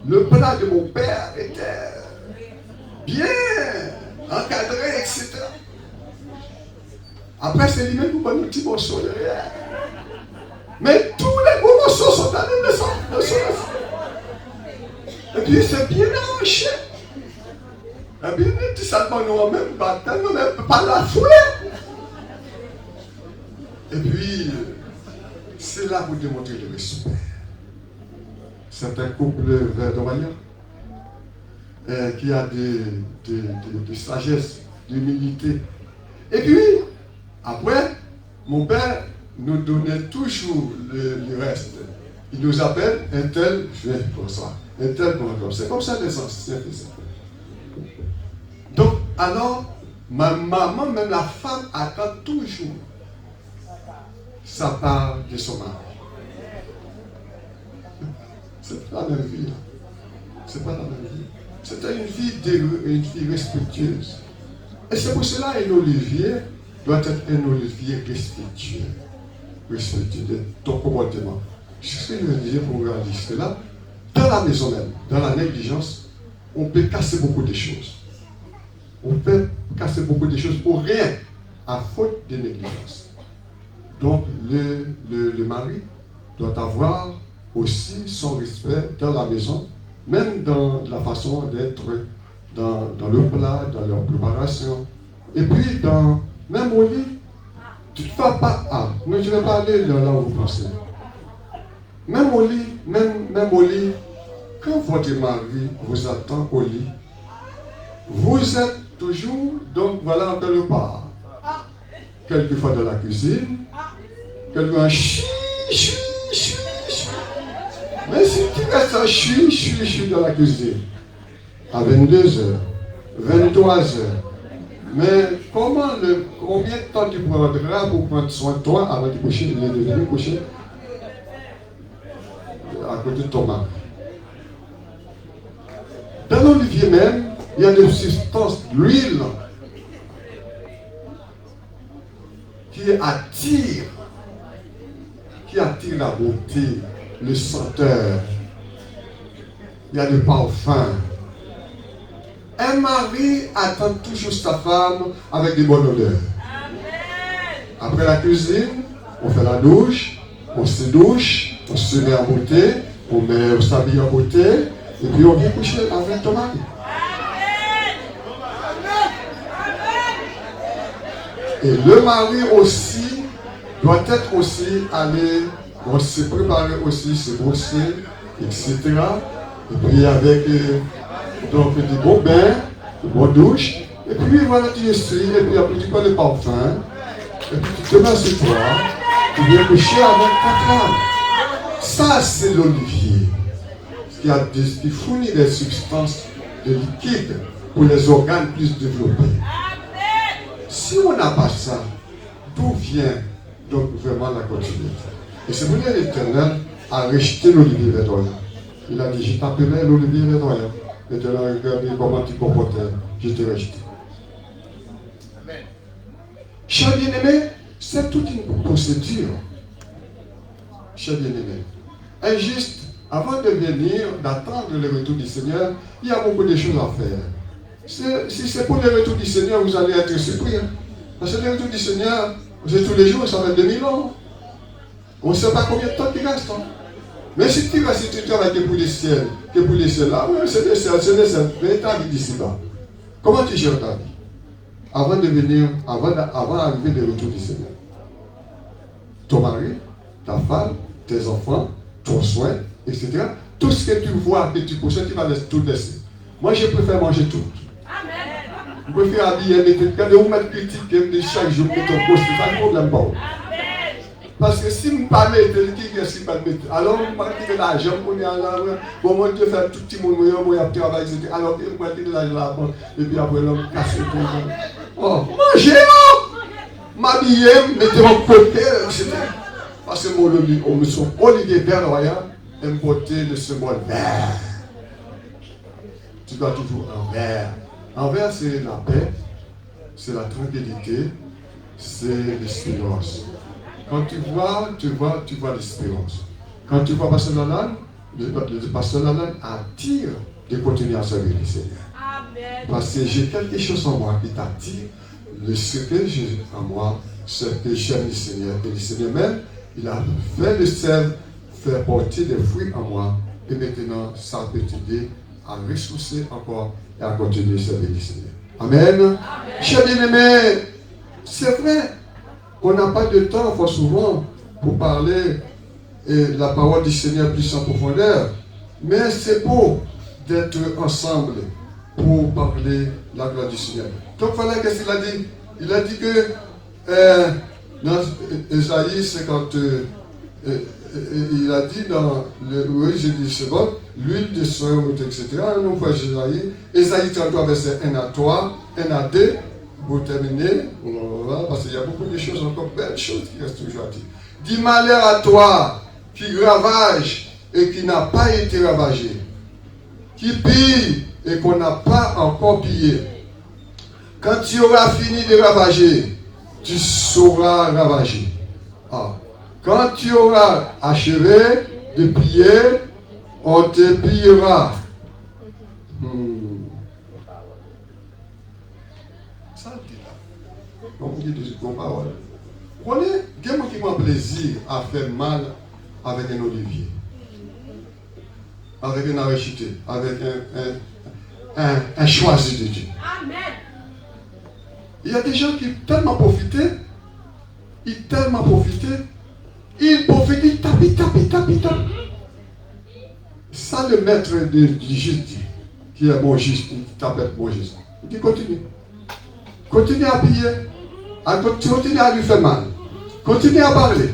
F: Le plat de mon père était bien encadré, etc. Après, c'est lui-même pour prendre un petit morceau derrière. Mais tous les beaux morceaux sont allés de son. Et puis, c'est bien arraché. Et puis, il dit ça, nous même bataille, nous même pas la foulée. Et puis, c'est là pour démontrer le respect. C'est un couple verdoyant qui a de sagesse, d'humilité. Et puis, après, mon père nous donnait toujours le reste. Il nous appelle un tel, viens comme ça, un tel comme ça. C'est comme ça les anciens faisaient. Donc, alors, ma maman, même la femme, attend toujours sa part de son mari. C'est pas la même vie. C'est pas la même vie. C'était une vie respectueuse. Et c'est pour cela qu'un olivier doit être un olivier respectueux. Respectueux de ton comportement. Ce que je veux dire pour réaliser là, dans la maison même, dans la négligence, on peut casser beaucoup de choses. On peut casser beaucoup de choses pour rien, à faute de négligence. Donc, le mari doit avoir aussi son respect dans la maison, même dans la façon d'être dans le plat, dans leur préparation. Et puis, même au lit, tu ne vas pas. Ah, mais je ne vais pas aller là où vous pensez. Même au lit, quand votre mari vous attend au lit, vous êtes toujours, donc voilà, en quelque part. Quelquefois dans la cuisine, quelquefois chi. Mais si tu restes en chi dans la cuisine, à 22h, 23h, mais combien de temps tu prendras pour prendre soin de toi avant de venir coucher à côté de ton mari? Dans l'olivier même, il y a des substances, l'huile, qui attire la beauté, le senteur. Il y a le parfum. Un mari attend toujours sa femme avec des bonnes odeurs. Après la cuisine, on fait la douche, on se douche, on se met en beauté, on s'habille en beauté, et puis on vient coucher avec ton mari. Et le mari aussi doit être aussi allé, on se préparer aussi, se brosser, etc. Et puis avec donc des beaux bains, des bonnes douches, et puis voilà, tu essuies, et puis après tu prends le parfum, Et puis tu te mets sur toi, tu viens pêcher avec ta femme. Ça, c'est l'olivier. Qui fournit des substances de liquide pour les organes plus développés. Si on n'a pas ça, d'où vient donc vraiment la continuité? Et c'est pour l'Éternel a rejeté l'olivier verdoyant. Il a dit, je t'appelais l'olivier verdoyant. L'Éternel a regardé comment tu comportais, je t'ai rejeté. Cher bien-aimé, c'est toute une procédure. Cher bien-aimé, injuste. Avant de venir, d'attendre le retour du Seigneur, il y a beaucoup de choses à faire. Si c'est pour le retour du Seigneur, vous allez être surpris. Hein? Parce que le retour du Seigneur, c'est tous les jours, ça va être 2000 ans. On ne sait pas combien de temps il reste. Hein? Mais si tu restes, si tu travailles que pour les ciels, là, oui, c'est le ciel, mais ta vie d'ici-bas. Comment tu gères ta vie? Avant de venir, avant d'arriver le retour du Seigneur. Ton mari, ta femme, tes enfants, ton soin, etc. Tout ce que tu vois, que tu possèdes, tu vas tout laisser. Moi, je préfère manger tout. Amen. Je préfère habiller, quand vous mettez critique de chaque jour pour ton poste, c'est pas un problème pour vous. Parce que si vous parlez de qui est-ce qui va le mettre, alors vous parlez de l'argent, vous allez bon, moi, je fais tout petit monde, moi, je travaille, etc. Alors vous parlez de l'argent, et puis après, l'homme casse tout. Oh, mangez, m'habiller, mettez-moi de côté, etc. Parce que mon olivier verdoyant est porté de symbole vert. Tu dois toujours en vert. En vert, c'est la paix, c'est la tranquillité, c'est l'espérance. Quand tu vois l'espérance. Quand tu vois Pasteur Lalanne, le Pasteur Lalanne attire de continuer à servir le Seigneur. Amen. Parce que j'ai quelque chose en moi qui t'attire. Ce que j'ai en moi, c'est que j'aime le Seigneur. Et le Seigneur même, il a fait le sel, faire porter des fruits en moi. Et maintenant, ça peut t'aider à ressourcer encore et à continuer à servir le Seigneur. Amen. Chers bien-aimés, c'est vrai, on n'a pas de temps, fort souvent, pour parler la parole du Seigneur plus en profondeur. Mais c'est beau d'être ensemble pour parler la gloire du Seigneur. Donc voilà qu'est-ce qu'il a dit. Il a dit que dans Ésaïe 50, il a dit dans le j'ai dit c'est bon, l'huile de soin, etc. Nous voyons Ésaïe 33, verset 1 à 3, 1 à 2, pour terminer, parce qu'il y a beaucoup de choses, encore belles choses qui restent toujours à dire. Dis malheur à toi qui ravage et qui n'a pas été ravagé, qui pille et qu'on n'a pas encore pillé. Quand tu auras fini de ravager, tu sauras ravager. Ah. Quand tu auras achevé de piller, on te pillera. Ça, c'est là. On vous dit de bon parole. Prenez, quelqu'un qui prend plaisir à faire mal avec un olivier, avec un arachidier, avec un choisi de Dieu. Amen. Il y a des gens qui tellement profité, ils profitent, ils tapent. Ça, le maître du juste, qui est mon juste, il tape mon juste. Il dit continue. Continue à piller, continue à lui faire mal, continue à parler,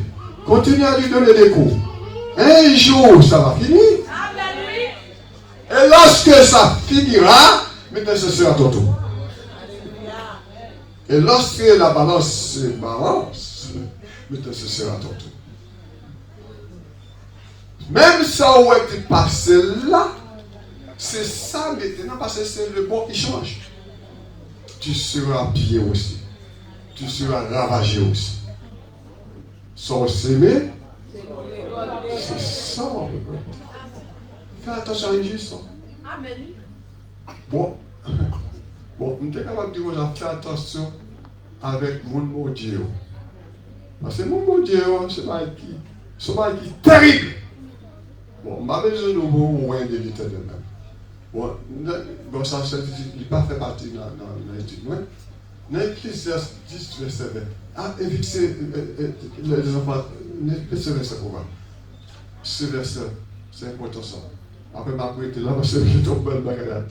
F: continue à lui donner des coups. Un jour, ça va finir. Et lorsque ça finira, maintenant ce sera ton tour. Et lorsque la balance se balance, maintenant ce sera ton tour. Même ça où est passé là, c'est ça maintenant parce que c'est le bon qui change. Tu seras pillé aussi. Tu seras ravagé aussi. Sans s'aimer, c'est ça. Fais attention à l'injustice. Amen. Bon, on est capable de dire aux faire attention avec mon Dieu. Parce que mon Dieu, c'est pas qui terrible. Bon, on m'a besoin de nouveau moins de l'éternel même. Bon, ça, il n'est pas fait partie dans l'étude. Dans l'Ecclésiaste 10, verset 20. Ah, évitez les enfants, ce verset pour moi. Ce verset, c'est important ça. Après, ma était là, parce que je tombe dans le bagage.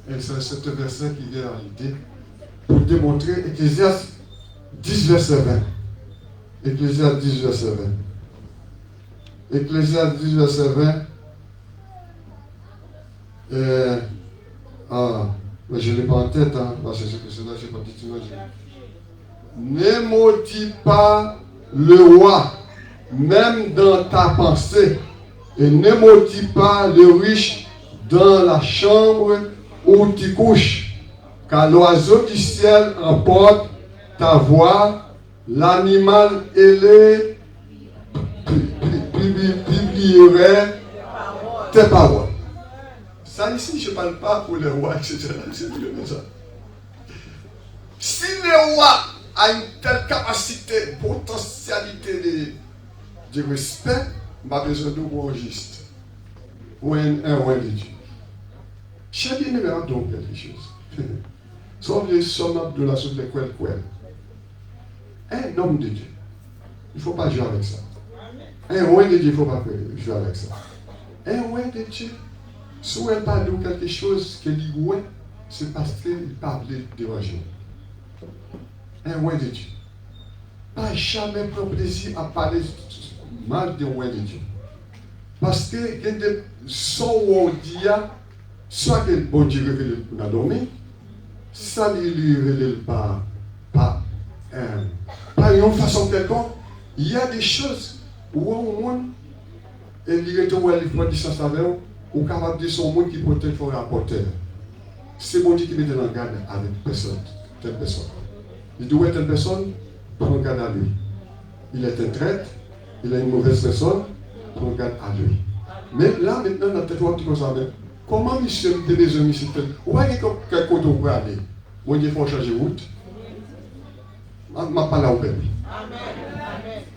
F: Et c'est ce verset qui vient en réalité pour démontrer, Ecclésiaste 10, verset 20. Ecclésiaste 10, verset 20. Ecclésiaste 10, verset 20. Je ne l'ai pas en tête, hein, parce que c'est là, je n'ai pas dit. Ne maudis pas le roi, même dans ta pensée, et ne maudis pas le riche dans la chambre où tu couches, car l'oiseau du ciel emporte ta voix, l'animal ailé publierait tes paroles. Ça ici, je ne parle pas pour les rois, etc. Si le roi a une telle capacité, potentialité de respect, il n'a pas besoin de roi juste. Ou un roi de Dieu. J'ai bien aimé donc quelque chose. Sauf les sonnables de la soupe de Kwel. Un homme de Dieu. Il ne faut pas jouer avec ça. Un roi de Dieu, il ne faut pas jouer avec ça. Un roi de Dieu, si elle parle de quelque chose qui dit ouais, c'est parce qu'il parle de déranger. Un roi de Dieu. Pas jamais prendre plaisir à parler mal d'un roi de Dieu. Parce que son roi dit, soit que bon Dieu révèle pour nous dormir, ça lui révèle pas une façon quelconque. Il y a des choses où au monde, et il est où elle prend distance avec eux, ou capable de son monde qui peut-être faire rapporter. C'est bon Dieu qui met en garde avec telle personne. Il doit être une personne, prendre garde à lui. Il est un traître, il est une mauvaise personne, prendre garde à lui. Mais là, maintenant, on a peut-être un petit peu ça. Comment monsieur me des amis, c'est tel? Où est-ce que côté on peut aller? Bon Dieu, il faut changer de route. Je ne parle pas là au peuple.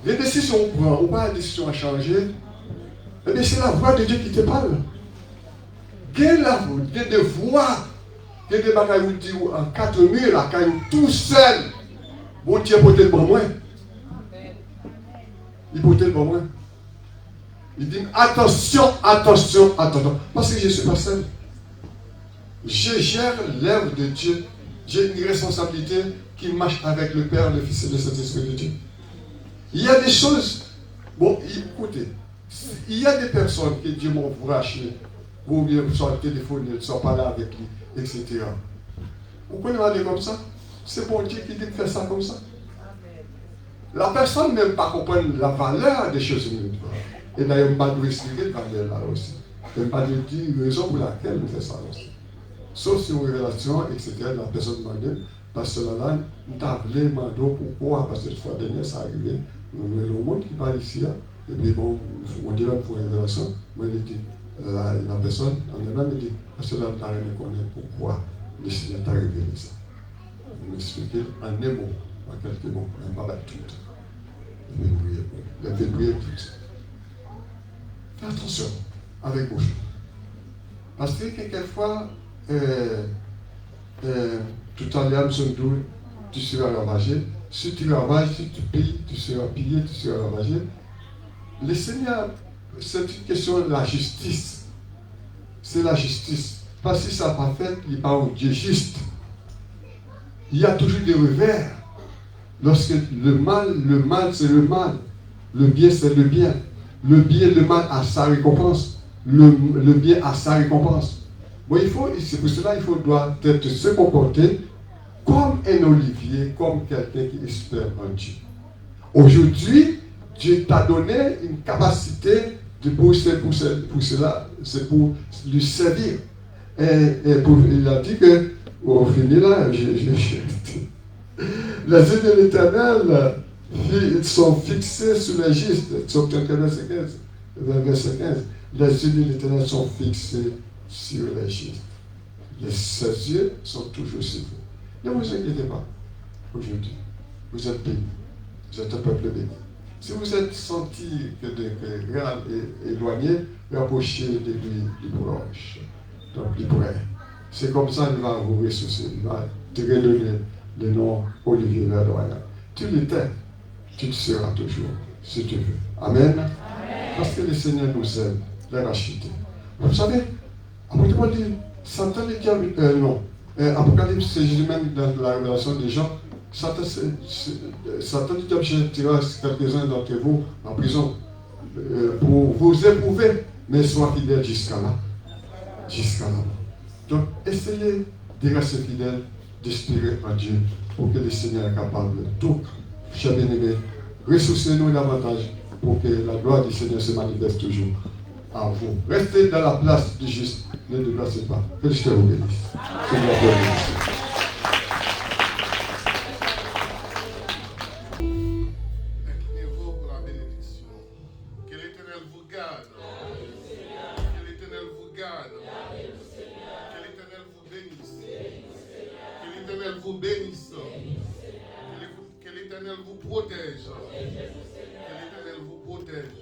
F: Les décisions qu'on prend, ou pas la décision à changer, mais c'est la voix de Dieu qui te parle. Quelle la voix? Il y a des voix. Il y a des bagailles qui disent en 4000, la caillou tout seul. Bon Dieu, peut-être pour moi. Il peut-être pour moi. Il dit attention. Parce que je ne suis pas seul. Je gère l'œuvre de Dieu. J'ai une responsabilité qui marche avec le Père, le Fils et le Saint-Esprit de Dieu. Il y a des choses. Bon, écoutez. Il y a des personnes que Dieu m'a encouragé. Ou bien sur le téléphone, ils ne sont pas là avec lui, etc. Vous pouvez aller comme ça? C'est bon Dieu qui dit de faire ça comme ça. La personne ne même pas comprendre la valeur des choses humaines. Et d'ailleurs, on ne peut pas expliquer la valeur là aussi. On ne peut pas dire la raison pour laquelle on fait ça aussi. Sauf si une révélation, etc., la personne demande, parce que là, on a appelé Mando pourquoi? Parce que cette fois dernière, ça arrivé. On a le monde qui parle ici, et puis bon, on dit là pour une révélation, moi il dit, la personne, on a même dit, parce que là, on a reconnu pourquoi le Seigneur t'a révélé ça. On m'expliquait en un mot, en quelques mots, on n'a pas tout. Il a fait briller tout. Fais attention avec vos choses. Parce que quelquefois, tout à l'heure, tu seras ravagé. Si tu ravages, si tu payes, tu seras pillé, tu seras ravagé. Le Seigneur, c'est une question de la justice. C'est la justice. Parce que ça n'a pas fait, il n'est pas un Dieu juste. Il y a toujours des revers. Lorsque le mal c'est le mal. Le bien c'est le bien. Le bien, le mal a sa récompense. Le bien a sa récompense. Bon, c'est pour cela qu'il doit se comporter comme un olivier, comme quelqu'un qui espère en Dieu. Aujourd'hui, Dieu t'a donné une capacité de pousser pour cela, c'est pour lui servir. Il a dit que, au final, là, les yeux de l'Éternel sont fixés sur les justes. Verset 15. Les yeux de l'Éternel sont fixés sur les justes. Ses yeux sont toujours sur vous. Ne vous inquiétez pas. Aujourd'hui, vous êtes bénis. Vous êtes un peuple béni. Si vous êtes senti que rien est éloigné, rapprochez de lui du proche, donc plus près. C'est comme ça qu'il va vous ressourcer. Il va te redonner le nom Olivier Verdoyen. Tu l'étais, tu le seras toujours, si tu veux. Amen. Amen. Parce que le Seigneur nous aime, les racheter. Vous savez, Apocalypse, Satan est non. Apocalypse, c'est Jésus même dans la révélation des gens. Satan dit que je tirerai quelques-uns d'entre vous en prison pour vous éprouver, mais sois fidèle jusqu'à là. Jusqu'à là. Donc, essayez de rester fidèle, d'espérer en Dieu pour que le Seigneur est capable. Donc, chers bien-aimés, ressourcez-nous davantage pour que la gloire du Seigneur se manifeste toujours en vous. Restez dans la place du juste, ne déplacez pas. Que le Seigneur vous bénisse. Seigneur vous bénisse.
G: Inclinez-vous pour la bénédiction. Que l'Éternel vous garde. Que l'Éternel vous garde. Que l'Éternel vous bénisse. Que l'Éternel vous bénisse. Que l'Éternel vous protège. Que l'Éternel vous protège.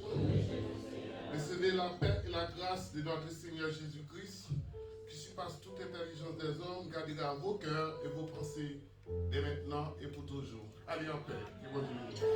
G: Recevez la paix et la grâce de notre Seigneur Jésus-Christ, qui surpasse toute intelligence des hommes, gardera vos cœurs et vos pensées dès maintenant et pour toujours. Allez en paix. Que bon Dieu.